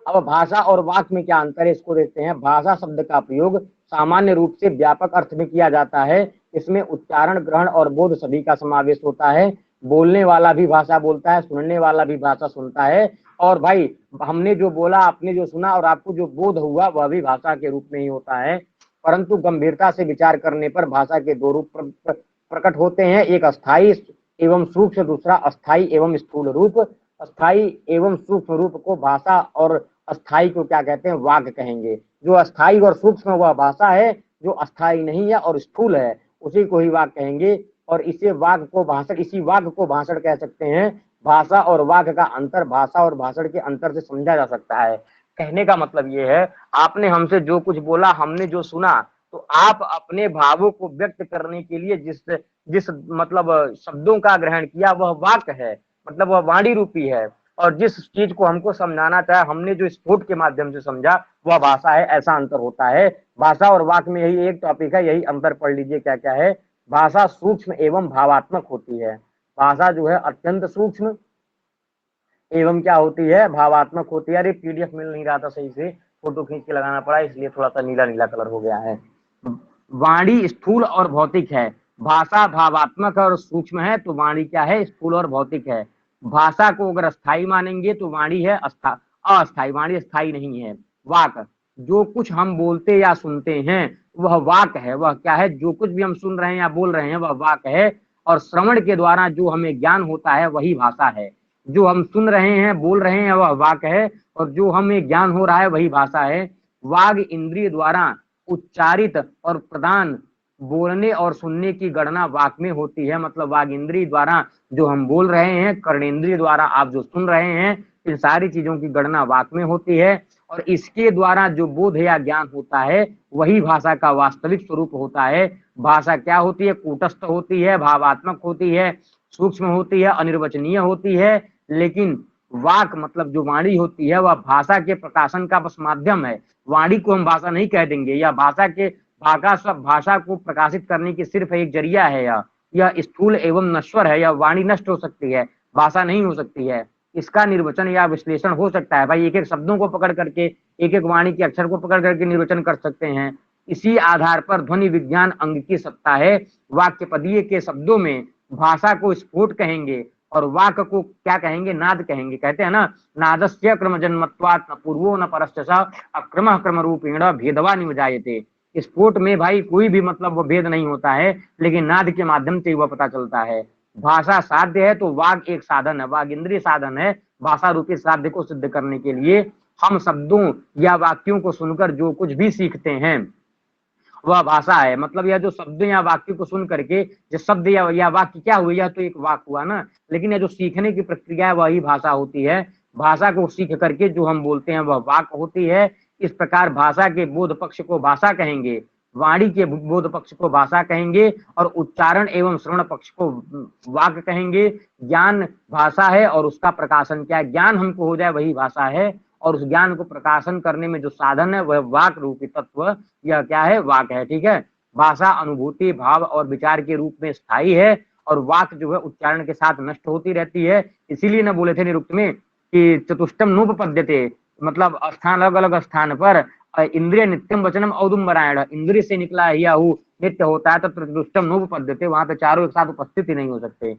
अब भाषा और वाक्य में क्या अंतर है, इसको देखते हैं। भाषा शब्द का प्रयोग सामान्य रूप से व्यापक अर्थ में किया जाता है, इसमें उच्चारण, ग्रहण और बोध सभी का समावेश होता है। बोलने वाला भी भाषा बोलता है, सुनने वाला भी भाषा सुनता है, और भाई हमने जो बोला, आपने जो सुना और आपको जो बोध हुआ वह भी भाषा के रूप में ही होता है। परंतु गंभीरता से विचार करने पर भाषा के दो रूप प्रकट होते हैं, एक अस्थाई एवं सूक्ष्म, दूसरा अस्थाई एवं स्थूल रूप। अस्थाई एवं सूक्ष्म रूप को भाषा और अस्थाई को क्या कहते हैं, वाक्य कहेंगे। जो अस्थाई और सूक्ष्म वह भाषा है, जो अस्थाई नहीं है और स्थूल है उसी को ही वाक्य कहेंगे, और इसे वाक्य को भाषण, इसी वाक्य को भाषण कह सकते हैं। भाषा और वाक्य का अंतर भाषा और भाषण के अंतर से समझा जा सकता है। कहने का मतलब ये है, आपने हमसे जो कुछ बोला, हमने जो सुना, तो आप अपने भावों को व्यक्त करने के लिए जिस जिस मतलब शब्दों का ग्रहण किया वह वाक्य है, मतलब वह वाणी रूपी है, और जिस चीज को हमको समझाना चाहे हमने जो स्फोट के माध्यम से समझा वह भाषा है। ऐसा अंतर होता है। भाषा और वाक्य में यही एक टॉपिक है, यही अंतर पढ़ लीजिए क्या क्या है। भाषा सूक्ष्म एवं भावात्मक होती है। भाषा जो है अत्यंत सूक्ष्म एवं क्या होती है, भावात्मक होती है। अरे पीडीएफ मिल नहीं रहा था सही से, फोटो खींच के लगाना पड़ा, इसलिए थोड़ा सा नीला नीला कलर हो गया है। वाणी स्थूल और भौतिक है, भाषा भावात्मक और सूक्ष्म है, तो वाणी क्या है, स्थूल और भौतिक है। भाषा को अगर अस्थाई मानेंगे तो वाणी है अस्थाई, वाणी स्थायी नहीं है। वाक, जो कुछ हम बोलते या सुनते हैं वह वाक है, वह क्या है, जो कुछ भी हम सुन रहे हैं या बोल रहे हैं वह वाक है। और श्रवण के द्वारा जो हमें ज्ञान होता है वही भाषा है। जो हम सुन रहे हैं बोल रहे हैं वह वाक है, और जो हमें ज्ञान हो रहा है वही भाषा है। वाग इंद्रिय द्वारा उच्चारित और प्रदान बोलने और सुनने की गणना वाक में होती है। मतलब वाग इंद्रिय द्वारा जो हम बोल रहे हैं, कर्णेंद्रिय द्वारा आप जो सुन रहे हैं, इन सारी चीजों की गणना वाक में होती है। और इसके द्वारा जो बोध या ज्ञान होता है वही भाषा का वास्तविक स्वरूप होता है। भाषा क्या होती है, कूटस्थ होती है, भावात्मक होती है, सूक्ष्म होती है, अनिर्वचनीय होती है। लेकिन वाक मतलब जो वाणी होती है वह भाषा के प्रकाशन का बस माध्यम है। वाणी को हम भाषा नहीं कह देंगे, या भाषा के भाषा को प्रकाशित करने की सिर्फ एक जरिया है। यह स्थूल एवं नश्वर है, यह वाणी नष्ट हो सकती है, भाषा नहीं हो सकती है। इसका निर्वचन या विश्लेषण हो सकता है भाई, एक एक शब्दों को पकड़ करके, एक एक वाणी के अक्षर को पकड़ करके निर्वचन कर सकते हैं। इसी आधार पर ध्वनि विज्ञान अंग की सत्ता है। वाक्य पदीय के शब्दों में भाषा को स्फोट कहेंगे और वाक को क्या कहेंगे, नाद कहेंगे। कहते हैं ना, नादस्य क्रम जन्मत्वात् न पूर्वो न परश्च अक्रम क्रम रूपेण भेदवा निजायते। स्फोट में भाई कोई भी मतलब वो भेद नहीं होता है, लेकिन नाद के माध्यम से वह पता चलता है। भाषा साध्य है तो वाग एक साधन है, वाग इंद्रिय साधन है। भाषा रूपी साध्य को सिद्ध करने के लिए हम शब्दों या वाक्यों को सुनकर जो कुछ भी सीखते हैं वह भाषा है। मतलब यह जो शब्द या वाक्य को सुन करके जो शब्द या वाक्य क्या हुआ, यह तो एक वाक हुआ ना, लेकिन यह जो सीखने की प्रक्रिया है वही भाषा होती है। भाषा को सीख करके जो हम बोलते हैं वह वाक होती है। इस प्रकार भाषा के बोध पक्ष को भाषा कहेंगे, वाणी के बोध पक्ष को भाषा कहेंगे, और उच्चारण एवं श्रवण पक्ष को वाक कहेंगे। ज्ञान भाषा है और उसका प्रकाशन क्या है, ज्ञान हमको हो जाए वही भाषा है, और उस ज्ञान को प्रकाशन करने में जो साधन है वह वाक रूपी तत्व, यह क्या है, वाक है। ठीक है, भाषा अनुभूति भाव और विचार के रूप में स्थायी है, और वाक जो है उच्चारण के साथ नष्ट होती रहती है। इसीलिए न बोले थे निरुक्त में कि चतुष्टम नोपपद्यते, मतलब स्थान अलग अलग स्थान पर इंद्रिय नित्यम वचनम औदुम्बरायण, इंद्रिय से निकला यह नित्य होता है, तो चतुष्टम नोपपद्यते, वहां पे चारों एक साथ उपस्थित ही नहीं हो सकते।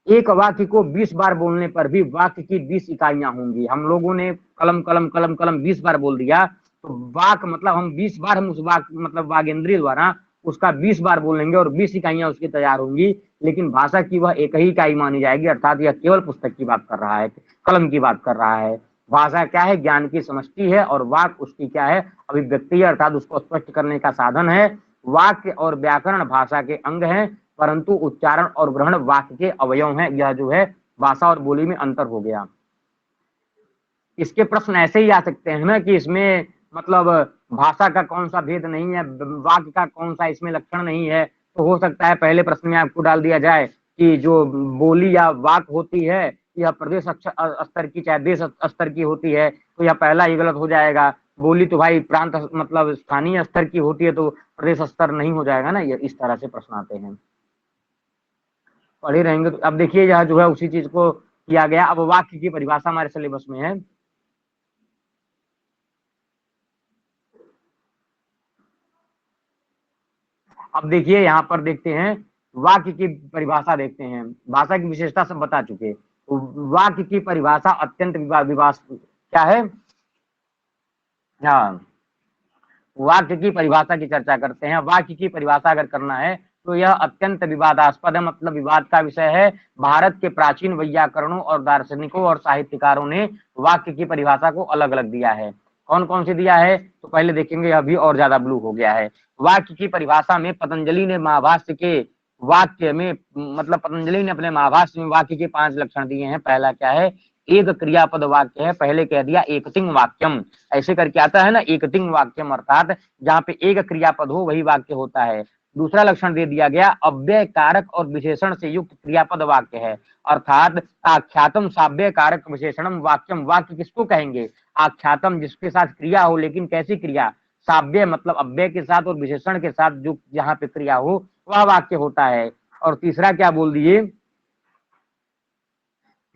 एक वाक्य को 20 बार बोलने पर भी वाक्य की 20 इकाइयां होंगी। हम लोगों ने कलम कलम कलम कलम 20 बार बोल दिया, तो वाक मतलब हम 20 बार हम उस वाक मतलब वागेंद्रिय द्वारा उसका 20 बार बोलेंगे और 20 इकाइयां उसकी तैयार होंगी। लेकिन भाषा की वह एक ही इकाई मानी जाएगी, अर्थात यह केवल पुस्तक की बात कर रहा है, कलम की बात कर रहा है। भाषा क्या है, ज्ञान की समष्टि है, और वाक उसकी क्या है, अभिव्यक्ति है, अर्थात उसको स्पष्ट करने का साधन है। वाक्य और व्याकरण भाषा के अंग हैं, परंतु उच्चारण और ग्रहण वाक्य के अवयव हैं। यह जो है भाषा और बोली में अंतर हो गया। इसके प्रश्न ऐसे ही आ सकते हैं ना कि इसमें मतलब भाषा का कौन सा भेद नहीं है, वाक्य का कौन सा इसमें लक्षण नहीं है। तो हो सकता है पहले प्रश्न में आपको डाल दिया जाए कि जो बोली या वाक होती है यह प्रदेश स्तर की चाहे देश स्तर की होती है, तो यह पहला ही गलत हो जाएगा। बोली तो भाई प्रांत मतलब स्थानीय स्तर की होती है, तो प्रदेश स्तर नहीं हो जाएगा ना। ये इस तरह से प्रश्न आते हैं, पढ़े रहेंगे। तो अब देखिए यह जो है उसी चीज को किया गया। अब वाक्य की परिभाषा हमारे सिलेबस में है। अब देखिए यहाँ पर देखते हैं, वाक्य की परिभाषा देखते हैं। भाषा की विशेषता सब बता चुके, वाक्य की परिभाषा अत्यंत विवाद क्या है। हाँ, वाक्य की परिभाषा की चर्चा करते हैं। वाक्य की परिभाषा अगर करना है तो यह अत्यंत विवादास्पद है, मतलब विवाद का विषय है। भारत के प्राचीन वैयाकरणों और दार्शनिकों और साहित्यकारों ने वाक्य की परिभाषा को अलग अलग दिया है। कौन कौन से दिया है तो पहले देखेंगे, अभी और ज्यादा ब्लू हो गया है। वाक्य की परिभाषा में पतंजलि ने महाभाष्य के वाक्य में मतलब पतंजलि ने अपने महाभाष्य में वाक्य के 5 लक्षण दिए हैं। पहला क्या है, एक क्रियापद वाक्य है। पहले कह दिया एकतिंग वाक्यम, ऐसे करके आता है ना, एकतिंग वाक्यम, अर्थात जहाँ पे एक क्रियापद हो वही वाक्य होता है। दूसरा लक्षण दे दिया गया अव्यय कारक और विशेषण से युक्त क्रियापद वाक्य है, अर्थात आख्यातम साव्यय कारक विशेषणम वाक्यम। वाक्य किसको कहेंगे, आख्यातम जिसके साथ क्रिया हो, लेकिन कैसी क्रिया, साव्यय मतलब अव्यय के साथ और विशेषण के साथ जो जहाँ पे क्रिया हो वह वाक्य होता है। और तीसरा क्या बोल दिए,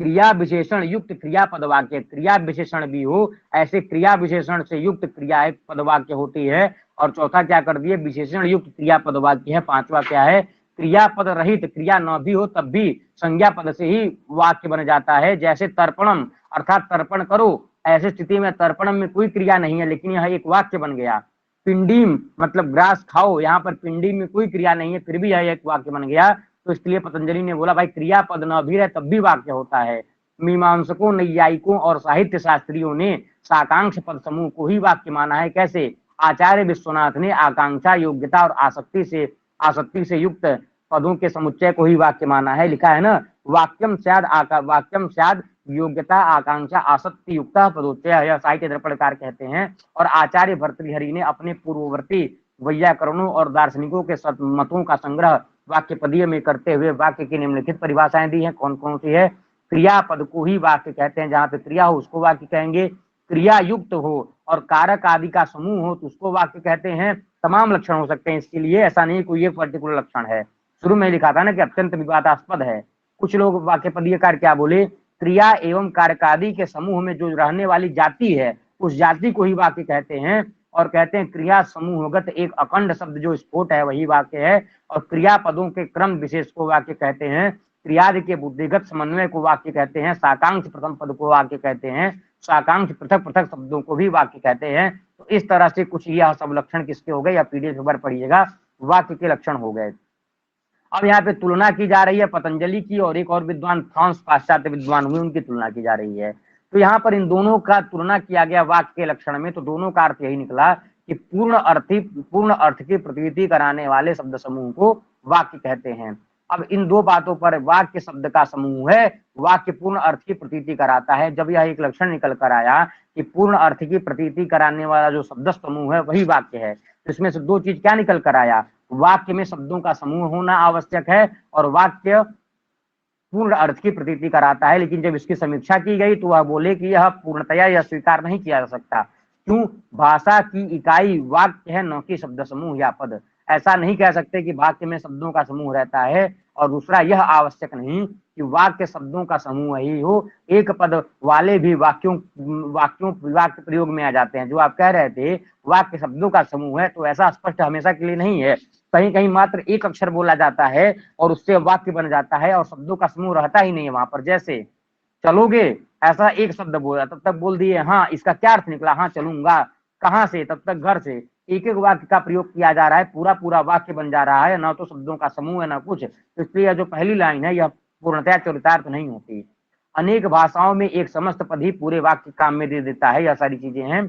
क्रिया विशेषण युक्त क्रियापद वाक्य, क्रिया विशेषण भी हो ऐसे क्रिया विशेषण से युक्त क्रिया पद वाक्य होती है। और चौथा क्या कर दिए, विशेषण युक्त क्रियापद वाक्य है। पांचवा क्या है, क्रियापद रहित क्रिया न भी हो तब भी संज्ञा पद से ही वाक्य बन जाता है। जैसे तर्पणम अर्थात तर्पण करो, ऐसी स्थिति में तर्पणम में कोई क्रिया नहीं है लेकिन यह एक वाक्य बन गया। पिंडीम मतलब ग्रास खाओ, यहाँ पर पिंडी में कोई क्रिया नहीं है फिर भी यह एक वाक्य बन गया। तो इसलिए पतंजलि ने बोला भाई क्रियापद न भी रहे तब भी वाक्य होता है। मीमांसकों, नैयायिकों और साहित्य शास्त्रियों ने साकांक्ष पद समूह को ही वाक्य माना है। कैसे, आचार्य विश्वनाथ ने आकांक्षा, योग्यता और आसक्ति से युक्त पदों के समुच्चय को ही वाक्य माना है। लिखा है ना, वाक्यम स्याद योग्यता, आकांक्षा, आसक्ति युक्त पदोच्चय, यह साहित्य दर्पणकार कहते हैं। और आचार्य भर्तृहरि ने अपने पूर्ववर्ती वैयाकरणों और दार्शनिकों के मतों का संग्रह वाक्य पदीय में करते हुए वाक्य की निम्नलिखित परिभाषाएं दी हैं। कौन कौन सी है, क्रियापद को ही वाक्य कहते हैं, जहां पे क्रिया हो उसको वाक्य कहेंगे। क्रिया युक्त हो और कारक आदि का समूह हो तो उसको वाक्य कहते हैं। तमाम लक्षण हो सकते हैं इसके लिए, ऐसा नहीं कोई एक पर्टिकुलर लक्षण है। शुरू में लिखा था ना कि अत्यंत विवादास्पद है। कुछ लोग वाक्य पदीयकार क्या बोले, क्रिया एवं कारकादि के समूह में जो रहने वाली जाति है उस जाति को ही वाक्य कहते हैं। और कहते हैं क्रिया समूहगत एक अखंड शब्द जो स्फोट है वही वाक्य है। और क्रियापदों के क्रम विशेष को वाक्य कहते हैं। क्रियादि के बुद्धिगत समन्वय को वाक्य कहते हैं। साकांक्ष प्रथम पद को वाक्य कहते हैं। साकांक्ष पृथक पृथक शब्दों को भी वाक्य कहते हैं। तो इस तरह से कुछ यह सब लक्षण किसके हो गए, या पीडीएफ पर पढ़िएगा, वाक्य के लक्षण हो गए। अब यहाँ पे तुलना की जा रही है पतंजलि की और एक और विद्वान फ्रांस पाश्चात्य विद्वान हुए उनकी तुलना की जा रही है। तो यहाँ पर इन दोनों का तुलना किया गया वाक्य के लक्षण में। तो दोनों का अर्थ यही निकला कि पूर्ण अर्थ की प्रतीति कराने वाले शब्द समूह को वाक्य कहते हैं। अब इन दो बातों पर, वाक्य शब्द का समूह है, वाक्य पूर्ण अर्थ की प्रतीति कराता है। जब यह एक लक्षण निकल कर आया कि पूर्ण अर्थ की प्रतीति कराने वाला जो शब्द समूह है वही वाक्य है, तो इसमें से दो चीज क्या निकल कर आया, वाक्य में शब्दों का समूह होना आवश्यक है और वाक्य पूर्ण अर्थ की प्रतीति कराता है। लेकिन जब इसकी समीक्षा की गई तो वह बोले कि यह पूर्णतया यह स्वीकार नहीं किया जा सकता। क्यों, भाषा की इकाई वाक्य है न कि शब्द समूह या पद। ऐसा नहीं कह सकते कि वाक्य में शब्दों का समूह रहता है। और दूसरा, यह आवश्यक नहीं कि वाक्य शब्दों का समूह ही हो, एक पद वाले भी वाक्य प्रयोग में आ जाते हैं। जो आप कह रहे थे वाक्य शब्दों का समूह है, तो ऐसा स्पष्ट हमेशा के लिए नहीं है। कहीं कहीं मात्र एक अक्षर बोला जाता है और उससे वाक्य बन जाता है और शब्दों का समूह रहता ही नहीं है वहां पर। जैसे चलोगे, ऐसा एक शब्द बोला, तब तक बोल दिए हाँ इसका क्या अर्थ निकला, हाँ चलूंगा, कहाँ से, तब तक घर से। एक एक वाक्य का प्रयोग किया जा रहा है, पूरा पूरा वाक्य बन जा रहा है, ना तो शब्दों का समूह है ना कुछ। तो इसलिए जो पहली लाइन है यह पूर्णतया चरितार्थ नहीं होती। अनेक भाषाओं में एक समस्त पद ही पूरे वाक्य काम में दे देता है, यह सारी चीजें हैं।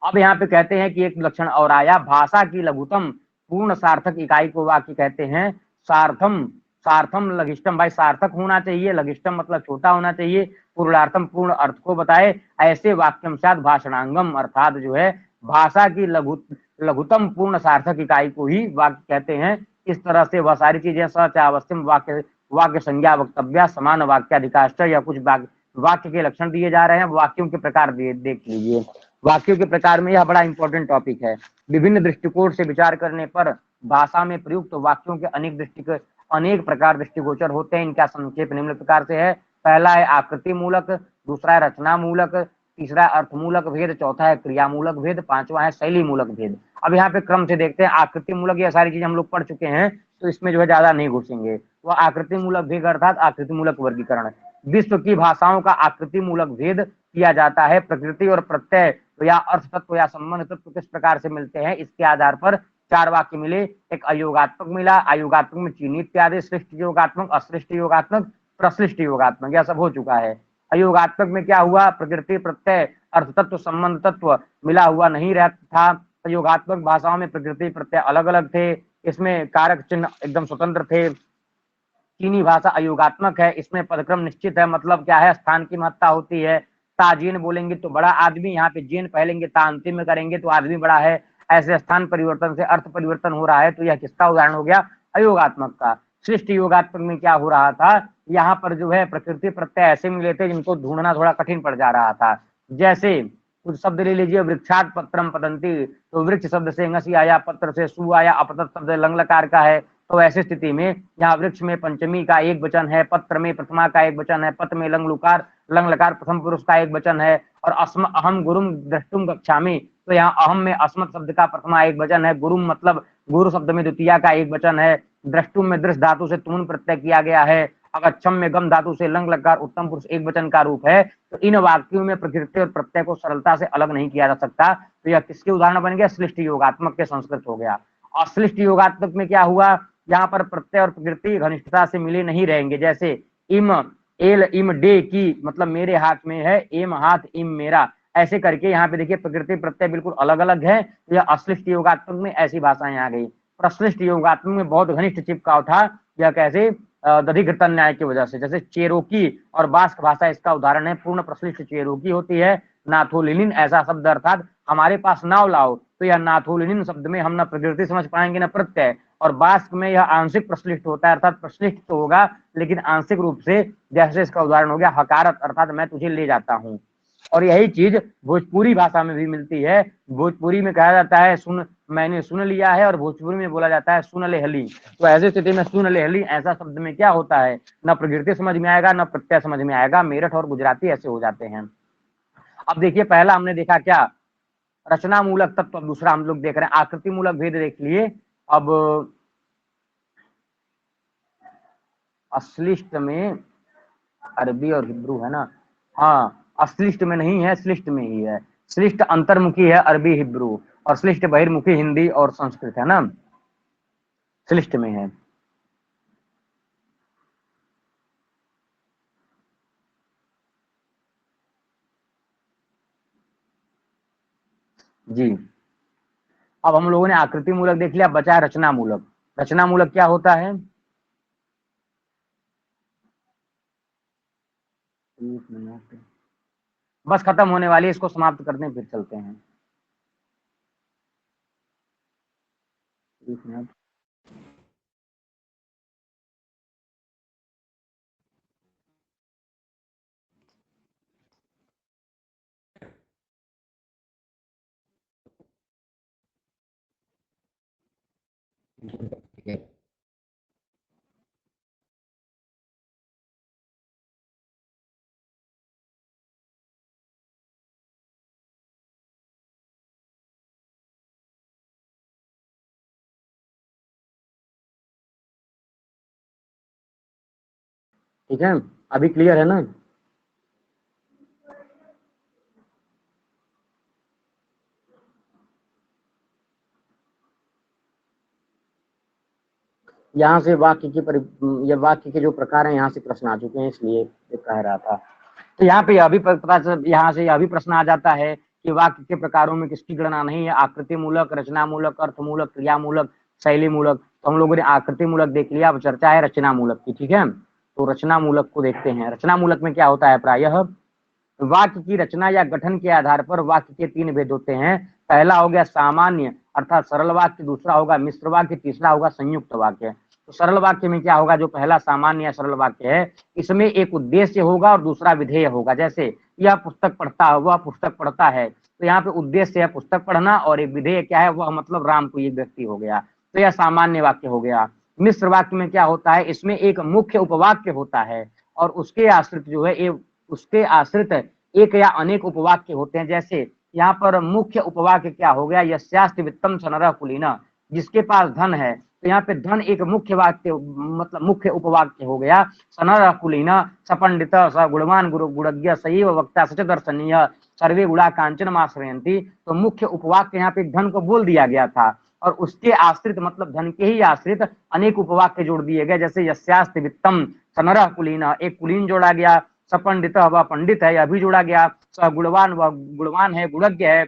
अब यहाँ पे कहते हैं कि एक लक्षण और आया, भाषा की लघुतम पूर्ण सार्थक इकाई को वाक्य कहते हैं। सार्थम लघिष्टम, भाई सार्थक होना चाहिए, लघिष्टम मतलब छोटा होना चाहिए, पूर्णार्थम पूर्ण अर्थ को बताए। ऐसे वाक्यम साथ भाषणांगम अर्थात जो है भाषा की लघुतम पूर्ण सार्थक इकाई को ही वाक्य कहते हैं। इस तरह से वह सारी चीजें सच अवश्यम वाक्य संज्ञा वक्तव्य समान वाक्याधिकाष्ट या कुछ वाक्य के लक्षण दिए जा रहे हैं। वाक्यों के प्रकार देख लीजिए। वाक्यों के प्रकार में यह बड़ा इंपॉर्टेंट टॉपिक है। विभिन्न दृष्टिकोण से विचार करने पर भाषा में प्रयुक्त तो वाक्यों के अनेक प्रकार दृष्टिगोचर होते हैं। इनका संक्षेप निम्न प्रकार से है। पहला है आकृति मूलक, दूसरा है रचना मूलक, तीसरा अर्थमूलक भेद, चौथा है क्रियामूलक भेद, पांचवा है शैली मूलक भेद। अब यहाँ पे क्रम से देखते हैं। आकृति मूलक ये सारी चीजें हम लोग पढ़ चुके हैं, तो इसमें जो है ज्यादा नहीं घुसेंगे। वह आकृति मूलक भेद अर्थात आकृति मूलक वर्गीकरण। विश्व की भाषाओं का आकृति मूलक भेद किया जाता है। प्रकृति और प्रत्यय तो या अर्थ तत्व या संबंध तत्व किस प्रकार से मिलते हैं, इसके आधार पर चार वाक्य मिले। एक अयोगात्मक मिला, अयोगात्मक में चीनी इत्यादि, सृष्टि योगात्मक, असृष्टि योगात्मक, प्रसृष्टि योगात्मक, यह सब हो चुका है। अयोगात्मक में क्या हुआ, प्रकृति प्रत्यय अर्थ तत्व संबंध तत्व मिला हुआ नहीं रहता था। अयोगात्मक भाषाओं में प्रकृति प्रत्यय अलग अलग थे, इसमें कारक चिन्ह एकदम स्वतंत्र थे। चीनी भाषा अयोगात्मक है, इसमें पदक्रम निश्चित है, मतलब क्या है, स्थान की महत्ता होती है। ताजीन बोलेंगे तो बड़ा आदमी, यहाँ पे जीन पहलेंगे ता अंतिम में करेंगे तो आदमी बड़ा है। ऐसे स्थान परिवर्तन से अर्थ परिवर्तन हो रहा है, तो यह किसका उदाहरण हो गया, अयोगात्मक का। सृष्टि योगात्मक में क्या हो रहा था, यहाँ पर जो है प्रकृति प्रत्यय ऐसे मिले थे जिनको ढूंढना थोड़ा कठिन पड़ जा रहा था। जैसे कुछ शब्द ले लीजिए, वृक्षात पत्रम पतंती, तो वृक्ष शब्द से ngसी आया, पत्र से सु आया, अपतत शब्द लंग लकार का है, तो ऐसी स्थिति में यहाँ वृक्ष में पंचमी का एक वचन है, पत्र में प्रथमा का एक वचन है, पत्र में लंग लकार प्रथम पुरुष का एक वचन है, और अहम गुरुम द्रष्टुम गच्छामि, तो यहाँ अहम में अस्मत् शब्द का प्रथमा एक वचन है, गुरुम मतलब गुरु शब्द में द्वितीया का एक वचन है, द्रष्टुम में दृष्ट धातु से तुमुन प्रत्यय किया गया है, अगच्छम में गम धातु से लंग लकार उत्तम पुरुष एक वचन का रूप है। तो इन वाक्यों में प्रकृति और प्रत्यय को सरलता से अलग नहीं किया जा सकता। तो यह किसके उदाहरण बन गया? श्लिष्ट योगात्मक के संस्कृत हो गया। अश्लिष्ट योगात्मक में क्या हुआ? यहाँ पर प्रत्यय और प्रकृति घनिष्ठता से मिले नहीं रहेंगे। जैसे इम एल इम डे की मतलब मेरे हाथ में है, एम हाथ इम मेरा, ऐसे करके यहाँ पे देखिए प्रकृति प्रत्यय बिल्कुल अलग अलग है। तो यह अश्लिष्ट योगात्मक में ऐसी भाषाएं आ गई। प्रश्लिष्ट योगात्मक में बहुत घनिष्ठ चिपकाव था। यह कैसे? दधिघृतन न्याय की वजह से। जैसे चेरोकी और बास्क भाषा इसका उदाहरण है। पूर्ण प्रश्लिष्ट चेरोकी होती है। नाथोलिनिन ऐसा शब्द अर्थात हमारे पास नाव लाओ, तो यह नाथोलिनिन शब्द में हम न प्रकृति समझ पाएंगे न प्रत्यय। और बास्क में यह आंशिक प्रश्लिष्ट होता है, अर्थात प्रश्लिष्ट तो होगा लेकिन आंशिक रूप से। जैसे इसका उदाहरण हो गया हकारत, अर्थात मैं तुझे ले जाता हूँ। और यही चीज भोजपुरी भाषा में भी मिलती है। भोजपुरी में कहा जाता है सुन, मैंने सुन लिया है, और भोजपुरी में बोला जाता है सुन ले हली। तो ऐसी स्थिति में सुन ले हली ऐसा शब्द में क्या होता है? न प्रकृति समझ में आएगा न प्रत्यय समझ में आएगा। मेरठ और गुजराती ऐसे हो जाते हैं। अब देखिए पहला हमने देखा क्या? रचना मूलक तत्व। अब दूसरा हम लोग देख रहे हैं आकृति मूलक भेद देख लिए। अब अश्लिष्ट में अरबी और हिब्रू है ना? हाँ, अश्लिष्ट में नहीं है, श्लिष्ट में ही है। श्लिष्ट अंतर्मुखी है अरबी हिब्रू, और श्लिष्ट बहिर्मुखी हिंदी और संस्कृत है ना। श्लिष्ट में है। जी, अब हम लोगों ने आकृति मूलक देख लिया, बचा रचना मूलक। रचना मूलक क्या होता है? एक मिनट, बस खत्म होने वाली है, इसको समाप्त करते हैं फिर चलते हैं। एक मिनट। ठीक है, अभी क्लियर है ना? यहाँ से वाक्य की ये वाक्य के जो प्रकार हैं यहाँ से प्रश्न आ चुके हैं, इसलिए ये कह रहा था। तो यहाँ पे अभी पता, यहाँ से अभी प्रश्न आ जाता है कि वाक्य के प्रकारों में किसकी गणना नहीं है? आकृति मूलक, रचना मूलक, अर्थ मूलक, क्रिया मूलक, शैली मूलक। तो हम लोगों ने आकृति मूलक देख लिया, अब चर्चा है रचना मूलक की। ठीक है, तो रचना मूलक को देखते हैं। रचना मूलक में क्या होता है? प्रायः वाक्य की रचना या गठन के आधार पर वाक्य के तीन भेद होते हैं। पहला हो गया सामान्य अर्थात सरल वाक्य, दूसरा होगा मिश्र वाक्य, तीसरा होगा संयुक्त वाक्य। तो सरल वाक्य में क्या होगा? जो पहला सामान्य या सरल वाक्य है, इसमें एक उद्देश्य होगा और दूसरा विधेय होगा। जैसे यह पुस्तक पढ़ता है, वह पुस्तक पढ़ता है, तो यहाँ पे उद्देश्य है पुस्तक पढ़ना, और एक विधेय क्या है? वह मतलब राम कोई एक व्यक्ति हो गया। तो यह सामान्य वाक्य हो गया। मिश्र वाक्य में क्या होता है? इसमें एक मुख्य उपवाक्य होता है और उसके आश्रित जो है उसके आश्रित एक या अनेक उपवाक्य होते हैं। जैसे यहाँ पर मुख्य उपवाक्य क्या हो गया? यस्यास्ति वित्तम सनरः कुलीनः, जिसके पास धन है। तो यहाँ पे धन एक मुख्य वाक्य मतलब मुख्य उपवाक्य हो गया। सनरः कुलीनः सपंडित स गुणवान गुरु गुणज्ञ सैव वक्ता सच दर्शनीय सर्वे गुणा कांचन आश्रयंती। तो मुख्य उपवाक्य यहाँ पे धन को बोल दिया गया था, और उसके आश्रित मतलब धन के ही आश्रित अनेक उपवाक्य जोड़ दिए गए। जैसे यस्यास्ति वित्तम सनरः कुलीनः, एक कुलीन जोड़ा गया। सपंडित वह पंडित है, यह भी जोड़ा गया। गुणवान वह गुणवान है, गुणज्ञ है।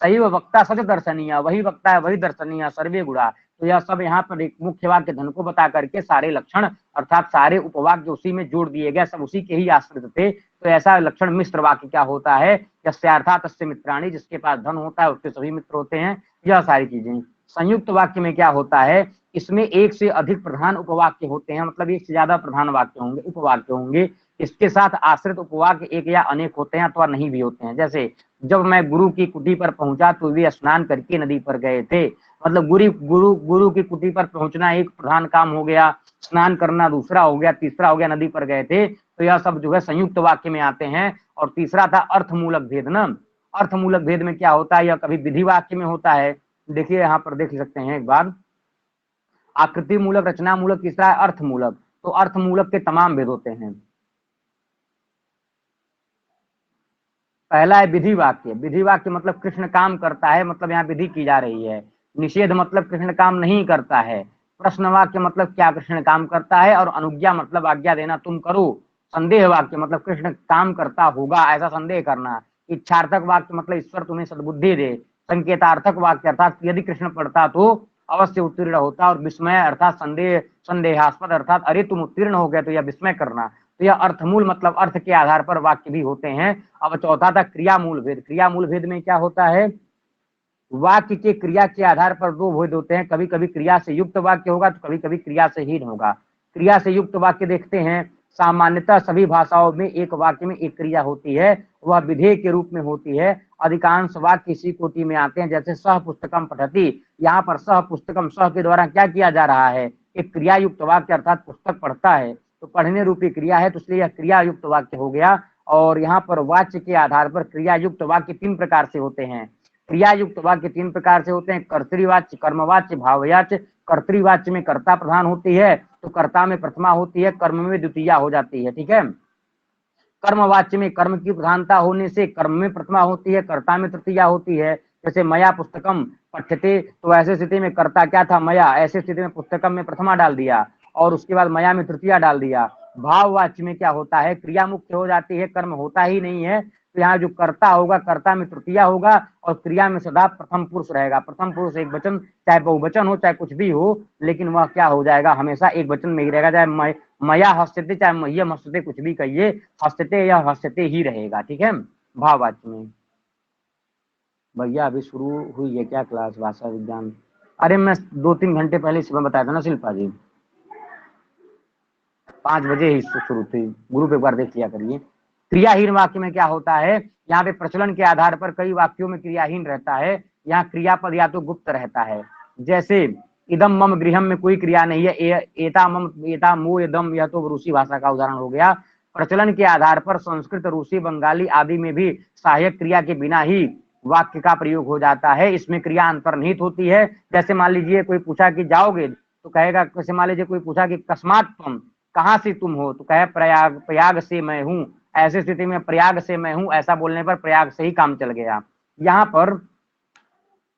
सही वक्ता सच दर्शनीय, वही वक्ता है वही दर्शनीय, सर्वे गुणा। तो यह सब यहाँ पर एक मुख्य वाक्य धन को बता करके सारे लक्षण अर्थात सारे उपवाक्य उसी में जोड़ दिए गए, सब उसी के ही आश्रित थे। तो ऐसा लक्षण मिश्र वाक्य क्या होता है? यस्यार्था तस्य मित्राणि, जिसके पास धन होता है उसके सभी मित्र होते हैं। यह सारी चीजें। संयुक्त वाक्य में क्या होता है? इसमें एक से अधिक प्रधान उपवाक्य होते हैं, मतलब एक से ज्यादा प्रधान वाक्य होंगे, उपवाक्य होंगे। इसके साथ आश्रित उपवाक्य एक या अनेक होते हैं अथवा नहीं भी होते हैं। जैसे जब मैं गुरु की कुटी पर पहुंचा तो वे स्नान करके नदी पर गए थे, मतलब गुरु की कुटी पर पहुंचना एक प्रधान काम हो गया, स्नान करना दूसरा हो गया, तीसरा हो गया नदी पर गए थे। तो यह सब जो है संयुक्त वाक्य में आते हैं। और तीसरा था अर्थमूलक भेद ना। अर्थमूलक भेद में क्या होता है, यह कभी विधि वाक्य में होता है। देखिए यहाँ पर देख सकते हैं एक बार, आकृति मूलक, रचना मूलक, तीसरा है अर्थमूलक। तो अर्थमूलक के तमाम भेद होते हैं। पहला है विधि वाक्य। विधि वाक्य मतलब कृष्ण काम करता है, मतलब यहाँ विधि की जा रही है। निषेध मतलब कृष्ण काम नहीं करता है। प्रश्न वाक्य मतलब क्या कृष्ण काम करता है, और अनुज्ञा मतलब आज्ञा देना तुम करो। संदेह वाक्य मतलब कृष्ण काम करता होगा ऐसा संदेह करना। इच्छार्थक वाक्य मतलब ईश्वर तुम्हें सद्बुद्धि दे। संकेतार्थक वाक्य अर्थात यदि कृष्ण पढ़ता तो अवश्य उत्तीर्ण होता। और विस्मय अर्थात संदेह, संदेहास्पद अर्थात अरे तुम उत्तीर्ण हो गए तो यह विस्मय करना। तो यह अर्थमूल मतलब अर्थ के आधार पर वाक्य भी होते हैं। अब चौथा था क्रियामूल भेद। क्रियामूल भेद में क्या होता है, वाक्य के क्रिया के आधार पर दो भेद होते हैं। कभी कभी क्रिया से युक्त वाक्य होगा तो कभी कभी क्रिया से हीन होगा। क्रिया से युक्त वाक्य देखते हैं, सामान्यतः सभी भाषाओं में एक वाक्य में एक क्रिया होती है, वह विधेय के रूप में होती है। अधिकांश वाक्य इसी कोटि में आते हैं, जैसे सह पुस्तकम पठति। यहाँ पर सह पुस्तकम, सह के द्वारा क्या किया जा रहा है, एक क्रिया युक्त वाक्य अर्थात पुस्तक पढ़ता है, तो पढ़ने रूपी क्रिया है, तो इसलिए यह क्रिया युक्त वाक्य हो गया। और यहाँ पर वाच्य के आधार पर क्रिया युक्त वाक्य तीन प्रकार से होते हैं। क्रिया युक्त वाक्य तीन प्रकार से होते हैं, कर्तृवाच्य, कर्मवाच्य, भाववाच्य। कर्तृवाच्य में कर्ता प्रधान होती है, तो कर्ता में प्रथमा होती है, कर्म में द्वितीया हो जाती है। ठीक है। कर्मवाच्य में कर्म की प्रधानता होने से कर्म में प्रथमा होती है, कर्ता में तृतीया होती है। जैसे मया पुस्तकम पठ्यते, तो ऐसे स्थिति में कर्ता क्या था, मया, ऐसे स्थिति में पुस्तकम में प्रथमा डाल दिया और उसके बाद मया में तृतीया डाल दिया। भाववाच्य में क्या होता है, क्रिया मुख्य हो जाती है, कर्म होता ही नहीं है, तो यहाँ जो कर्ता होगा कर्ता में तृतीया होगा और क्रिया में सदा प्रथम पुरुष रहेगा। प्रथम पुरुष एक वचन, चाहे बहुवचन हो चाहे कुछ भी हो, लेकिन वह क्या हो जाएगा, हमेशा एक वचन में ही रहेगा। चाहे मया हस्तते चाहे मह्यम हस्तते, कुछ भी कहिए, हस्तते या हस्तते ही रहेगा। ठीक है। भाववाच्य में भैया अभी शुरू हुई है क्या क्लास भाषा विज्ञान? अरे मैं 2-3 घंटे पहले सुबह बताया था ना शिल्पा जी, 5 बजे ही शुरू थी। ग्रुप एक बार देख लिया करिए। क्रियाहीन वाक्य में क्या होता है, यहाँ पे प्रचलन के आधार पर कई वाक्यों में क्रियाहीन रहता है। यहाँ क्रियापद या तो गुप्त रहता है। जैसे इदम मम गृहम में कोई क्रिया नहीं है, एता मम एता मो यदम, यह तो रूसी भाषा का उदाहरण हो गया। प्रचलन के आधार पर संस्कृत, रूसी, बंगाली आदि में भी सहायक क्रिया के बिना ही वाक्य का प्रयोग हो जाता है। इसमें क्रिया अंतर्निहित होती है। जैसे मान लीजिए कोई पूछा कि जाओगे, तो कहेगा, जैसे मान लीजिए कोई पूछा कि कस्मात तुम, कहाँ से तुम हो, तो कहे प्रयाग, प्रयाग से मैं हूँ। ऐसी स्थिति में प्रयाग से मैं हूँ ऐसा बोलने पर प्रयाग से ही काम चल गया। यहाँ पर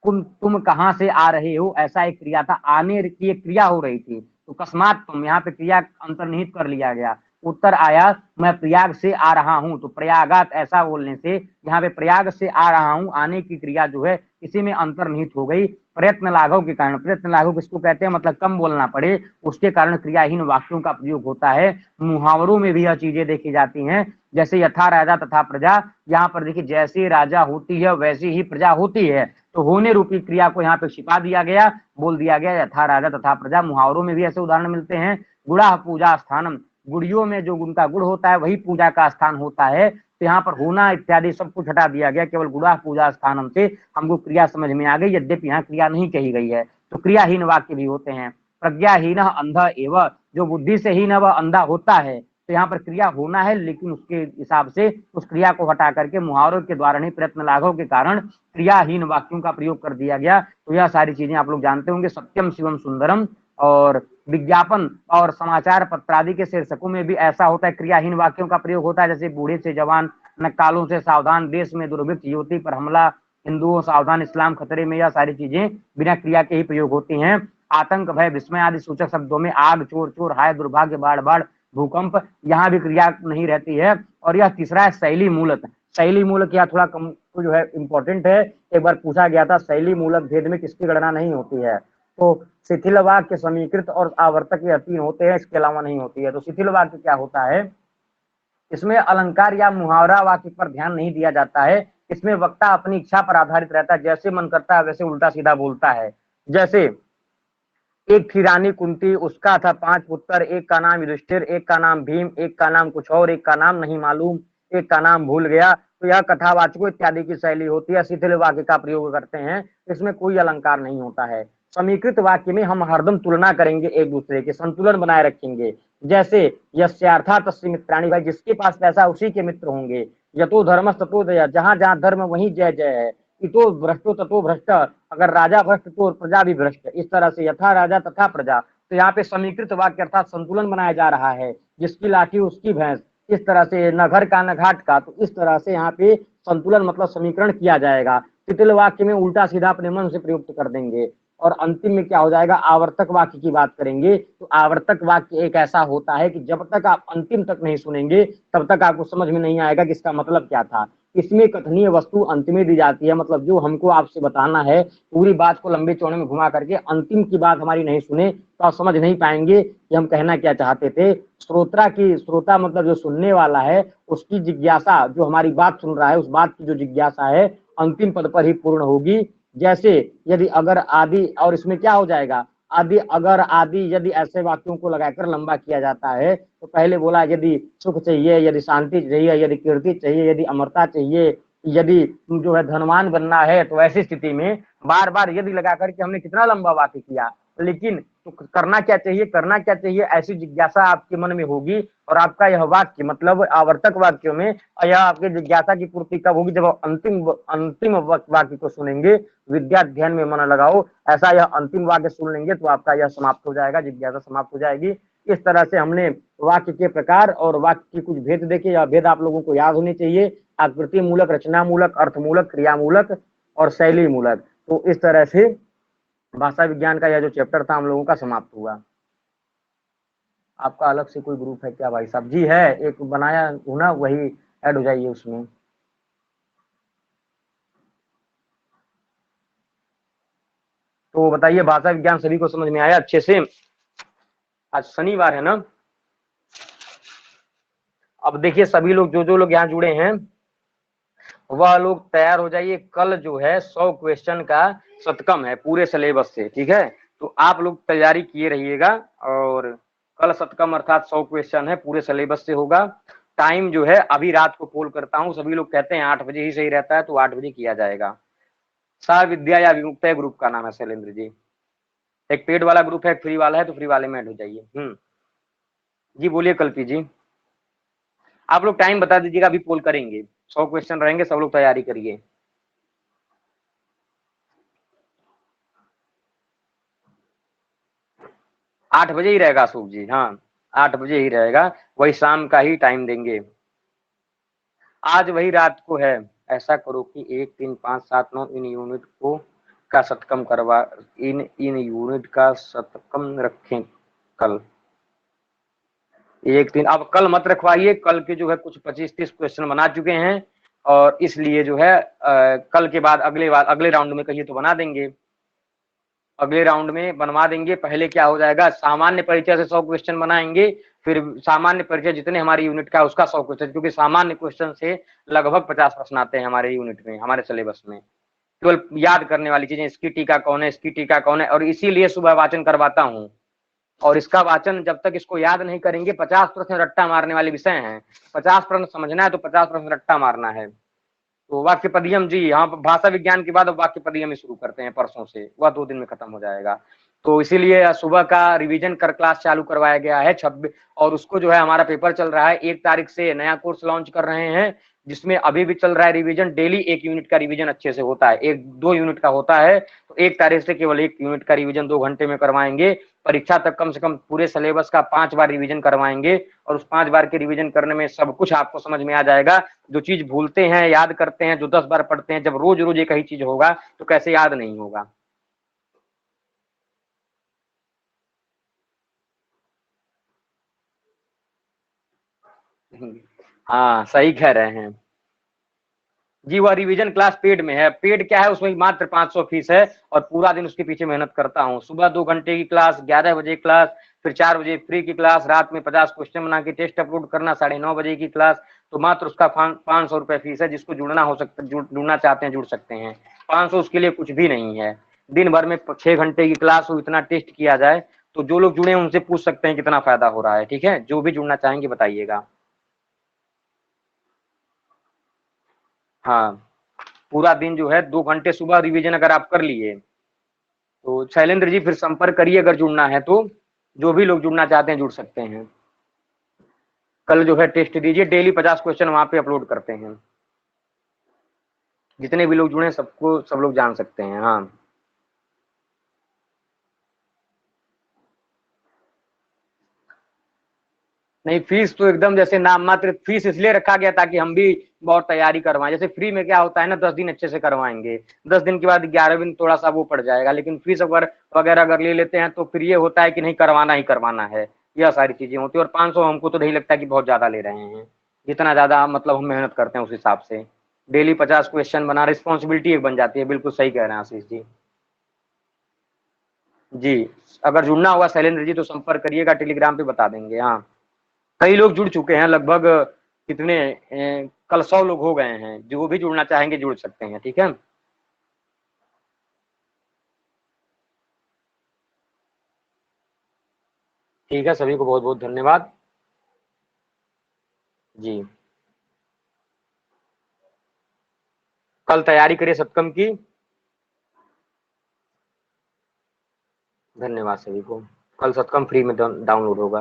तुम कहाँ से आ रहे हो, ऐसा एक क्रिया था, आने की एक क्रिया हो रही थी, तो कस्मात तुम, यहाँ पे क्रिया अंतर्निहित कर लिया गया। उत्तर आया मैं प्रयाग से आ रहा हूँ, तो प्रयागात ऐसा बोलने से यहाँ पे प्रयाग से आ रहा हूँ, आने की क्रिया जो है इसी में अंतर्निहित हो गई। प्रयत्न लाघव के कारण, प्रयत्न लाघव किसको कहते हैं, मतलब कम बोलना पड़े, उसके कारण क्रियाहीन वाक्यों का प्रयोग होता है। मुहावरों में भी यह चीजें देखी जाती हैं। जैसे यथा राजा तथा प्रजा, यहाँ पर देखिए जैसे राजा होती है वैसी ही प्रजा होती है, तो होने रूपी क्रिया को यहाँ पे छिपा दिया गया, बोल दिया गया यथा राजा तथा प्रजा। मुहावरों में भी ऐसे उदाहरण मिलते हैं। गुड़ा पूजा स्थानम, गुड़ियों में जो उनका गुड़ होता है वही पूजा का स्थान होता है, तो यहाँ पर होना इत्यादि सब कुछ हटा दिया गया, केवल गुड़ा पूजा स्थानम से हमको क्रिया समझ में आ गई, यद्यपि यहाँ क्रिया नहीं कही गई है। तो क्रियाहीन वाक्य भी होते हैं। प्रज्ञाहीन अंधा एवं, जो बुद्धि से हीन वह अंधा होता है, तो यहाँ पर क्रिया होना है, लेकिन उसके हिसाब से उस क्रिया को हटा करके मुहावरों के द्वारा नहीं, प्रयत्न लाघव के कारण क्रियाहीन वाक्यों का प्रयोग कर दिया गया। तो यह सारी चीजें आप लोग जानते होंगे। सत्यम शिवम सुंदरम और विज्ञापन और समाचार पत्र आदि के शीर्षकों में भी ऐसा होता है, क्रियाहीन वाक्यों का प्रयोग होता है। जैसे बूढ़े से जवान, नक्कालों से सावधान, देश में दुर्भिक्ष, युवती पर हमला, हिंदुओं सावधान, इस्लाम खतरे में, यह सारी चीजें बिना क्रिया के ही प्रयोग होती हैं। आतंक, भय, विस्मय आदि सूचक शब्दों में आग, चोर चोर, हाय, दुर्भाग्य, बाढ़ बाढ़, भूकंप, यहाँ भी क्रिया नहीं रहती है। और यह तीसरा है शैली मूलक। शैली मूलक यह थोड़ा कम तो जो है इंपॉर्टेंट है। एक बार पूछा गया था शैली मूलक भेद में किसकी गणना नहीं होती है, तो शिथिल वाक्य, समीकृत और आवर्तक ये तीन होते हैं, इसके अलावा नहीं होती है। तो शिथिल वाक्य क्या होता है, इसमें अलंकार या मुहावरा वाक्य पर ध्यान नहीं दिया जाता है। इसमें वक्ता अपनी इच्छा पर आधारित रहता है, जैसे मन करता है वैसे उल्टा सीधा बोलता है। जैसे एक थी रानी कुंती, उसका था 5 पुत्र, एक का नाम युधिष्ठिर, एक का नाम भीम, एक का नाम कुछ और, एक का नाम नहीं मालूम, एक का नाम भूल गया। तो यह कथावाचकों इत्यादि की शैली होती है, शिथिल वाक्य का प्रयोग करते हैं, इसमें कोई अलंकार नहीं होता है। समीकृत वाक्य में हम हरदम तुलना करेंगे, एक दूसरे के संतुलन बनाए रखेंगे। जैसे यस्यार्था तस्य मित्राणि, भाई जिसके पास पैसा उसी के मित्र होंगे। यतो धर्म ततो जय, जहां जहां धर्म वहीं जय जय है। इतो भ्रष्टो ततो भ्रष्ट, अगर राजा भ्रष्ट तो प्रजा भी भ्रष्ट, इस तरह से यथा राजा तथा प्रजा। तो यहाँ पे समीकृत वाक्य अर्थात संतुलन बनाया जा रहा है, जिसकी लाठी उसकी भैंस, इस तरह से न घर का न घाट का। तो इस तरह से यहाँ पे संतुलन मतलब समीकरण किया जाएगा। तितिल वाक्य में उल्टा सीधा अपने मन से प्रयुक्त कर देंगे। और अंतिम में क्या हो जाएगा, आवर्तक वाक्य की बात करेंगे। तो आवर्तक वाक्य एक ऐसा होता है कि जब तक आप अंतिम तक नहीं सुनेंगे तब तक आपको समझ में नहीं आएगा कि इसका मतलब क्या था। इसमें कथनीय वस्तु अंत में दी जाती है, मतलब जो हमको आपसे बताना है पूरी बात को लंबे चौड़े में घुमा करके अंतिम की बात हमारी नहीं सुने तो आप समझ नहीं पाएंगे कि हम कहना क्या चाहते थे। श्रोता मतलब जो सुनने वाला है उसकी जिज्ञासा, जो हमारी बात सुन रहा है उस बात की जो जिज्ञासा है अंतिम पद पर ही पूर्ण होगी। जैसे यदि अगर आदि, और इसमें क्या हो जाएगा, आदि अगर आदि यदि ऐसे वाक्यों को लगाकर लंबा किया जाता है तो पहले बोला यदि सुख चाहिए, यदि शांति चाहिए, यदि कीर्ति चाहिए, यदि अमरता चाहिए, यदि जो है धनवान बनना है, तो ऐसी स्थिति में बार बार यदि लगा करके हमने कितना लंबा वाक्य किया। लेकिन तो करना क्या चाहिए, करना क्या चाहिए, ऐसी जिज्ञासा आपके मन में होगी और आपका यह वाक्य मतलब आवर्तक वाक्यों में यह आपकी जिज्ञासा की पूर्ति कब होगी, जब अंतिम अंतिम वाक्य को सुनेंगे। विद्या अध्ययन में मन लगाओ, ऐसा यह अंतिम वाक्य सुन लेंगे तो आपका यह समाप्त हो जाएगा, जिज्ञासा समाप्त हो जाएगी। इस तरह से हमने वाक्य के प्रकार और वाक्य की कुछ भेद देखे। यह भेद आप लोगों को याद होने चाहिए, आकृति मूलक, रचना मूलक, अर्थ मूलक, क्रिया मूलक और शैली मूलक। तो इस तरह से भाषा विज्ञान का यह जो चैप्टर था हम लोगों का समाप्त हुआ। आपका अलग से कोई ग्रुप है क्या भाई साहब? जी है, एक बनाया हूं ना, वही ऐड हो जाइए उसमें। तो बताइए भाषा विज्ञान सभी को समझ में आया अच्छे से? आज शनिवार है ना। अब देखिए सभी लोग जो लोग यहाँ जुड़े हैं वह लोग तैयार हो जाइए। कल जो है 100 क्वेश्चन का शतकम है पूरे सिलेबस से, ठीक है? तो आप लोग तैयारी किए रहिएगा। और कल शतकम अर्थात 100 क्वेश्चन है, पूरे सिलेबस से होगा। टाइम जो है अभी रात को पोल करता हूँ, सभी लोग कहते हैं 8 बजे ही सही रहता है, तो 8 बजे किया जाएगा। सा विद्या या विमुक्त ग्रुप का नाम है शैलेंद्र जी। एक पेड वाला ग्रुप है, एक फ्री वाला है, तो फ्री वाले में ऐड हो जाइए। जी बोलिए कल्पी जी। आप लोग टाइम बता दीजिएगा, अभी पोल करेंगे। 100 क्वेश्चन रहेंगे, सब लोग तैयारी करिए। 8 बजे ही रहेगा अशोक जी, हाँ 8 बजे ही रहेगा, वही शाम का ही टाइम देंगे। आज वही रात को है। ऐसा करो कि 1 3 5 7 9 इन यूनिट को का शतकम करवा, इन यूनिट का शतकम रखें कल। 1 3, अब कल मत रखवाइए, कल के जो है कुछ 25-30 क्वेश्चन बना चुके हैं और इसलिए जो है कल के बाद अगले राउंड में कहिए तो बना देंगे, अगले राउंड में बनवा देंगे। पहले क्या हो जाएगा, सामान्य परिचय से 100 क्वेश्चन बनाएंगे, फिर सामान्य परिचय जितने हमारी यूनिट का उसका 100 क्वेश्चन, क्योंकि सामान्य क्वेश्चन से लगभग 50 प्रश्न आते हैं हमारे यूनिट में, हमारे सिलेबस में। केवल याद करने वाली चीजें, इसकी टीका कौन है, इसकी टीका कौन है, और इसीलिए सुबह वाचन करवाता हूँ। और इसका वाचन जब तक इसको याद नहीं करेंगे, 50 प्रश्न रट्टा मारने वाले विषय हैं। 50 प्रश्न समझना है तो 50 प्रश्न रट्टा मारना है। तो वाक्य पदियम जी, हाँ भाषा विज्ञान के बाद अब वाक्य पदियम ही शुरू करते हैं परसों से, वह 2 दिन में खत्म हो जाएगा। तो इसीलिए सुबह का रिवीजन कर क्लास चालू करवाया गया है 26, और उसको जो है हमारा पेपर चल रहा है 1 तारीख से नया कोर्स लॉन्च कर रहे हैं, जिसमें अभी भी चल रहा है रिवीजन। डेली 1 यूनिट का रिवीजन अच्छे से होता है, 1-2 यूनिट का होता है। तो 1 तारीख से केवल 1 यूनिट का रिवीजन 2 घंटे में करवाएंगे। परीक्षा तक कम से कम पूरे सिलेबस का 5 बार रिवीजन करवाएंगे, और उस 5 बार के रिवीजन करने में सब कुछ आपको समझ में आ जाएगा। जो चीज भूलते हैं याद करते हैं, जो 10 बार पढ़ते हैं, जब रोज रोज एक ही चीज होगा तो कैसे याद नहीं होगा। हाँ सही कह रहे हैं जी। वह रिवीजन क्लास पेड में है। पेड क्या है, उसमें मात्र 500 फीस है और पूरा दिन उसके पीछे मेहनत करता हूँ। सुबह 2 घंटे की क्लास, 11 बजे क्लास, फिर 4 बजे फ्री की क्लास, रात में 50 क्वेश्चन बना के टेस्ट अपलोड करना, 9:30 बजे की क्लास। तो मात्र उसका 500 रुपए फीस है। जिसको जुड़ना हो सकता, जुड़ना चाहते हैं जुड़ सकते हैं। 500 उसके लिए कुछ भी नहीं है। दिन भर में 6 घंटे की क्लास हो, इतना टेस्ट किया जाए, तो जो लोग जुड़े हैं उनसे पूछ सकते हैं कितना फायदा हो रहा है। ठीक है, जो भी जुड़ना चाहेंगे बताइएगा। हाँ, पूरा दिन जो है 2 घंटे सुबह रिवीजन अगर आप कर लिए तो शैलेंद्र जी फिर संपर्क करिए, अगर जुड़ना है तो। जो भी लोग जुड़ना चाहते हैं जुड़ सकते हैं। कल जो है टेस्ट दीजिए, डेली 50 क्वेश्चन वहां पे अपलोड करते हैं। जितने भी लोग जुड़े सबको सब लोग जान सकते हैं। हाँ, नहीं फीस तो एकदम जैसे नाम मात्र, फीस इसलिए रखा गया ताकि हम भी बहुत तैयारी करवाएं। जैसे फ्री में क्या होता है ना, 10 दिन अच्छे से करवाएंगे, 10 दिन के बाद 11वें दिन थोड़ा सा वो पड़ जाएगा, लेकिन फीस अगर वगैरह अगर ले लेते हैं तो फिर ये होता है कि नहीं करवाना ही करवाना है। यह सारी चीजें होती है। और 500 हमको तो नहीं लगता कि बहुत ज्यादा ले रहे हैं। जितना ज्यादा मतलब हम मेहनत करते हैं उस हिसाब से डेली 50 क्वेश्चन बना, रिस्पॉन्सिबिलिटी एक बन जाती है। बिल्कुल सही कह रहे हैं आशीष जी। जी, अगर जुड़ना होगा शैलेंद्र जी तो संपर्क करिएगा, टेलीग्राम पे बता देंगे। हाँ, कई लोग जुड़ चुके हैं लगभग, कितने कल 100 लोग हो गए हैं। जो भी जुड़ना चाहेंगे जुड़ सकते हैं। ठीक है, ठीक है, सभी को बहुत बहुत धन्यवाद। जी, कल तैयारी करिए सत्कम की। धन्यवाद सभी को। कल सत्कम फ्री में डाउनलोड होगा।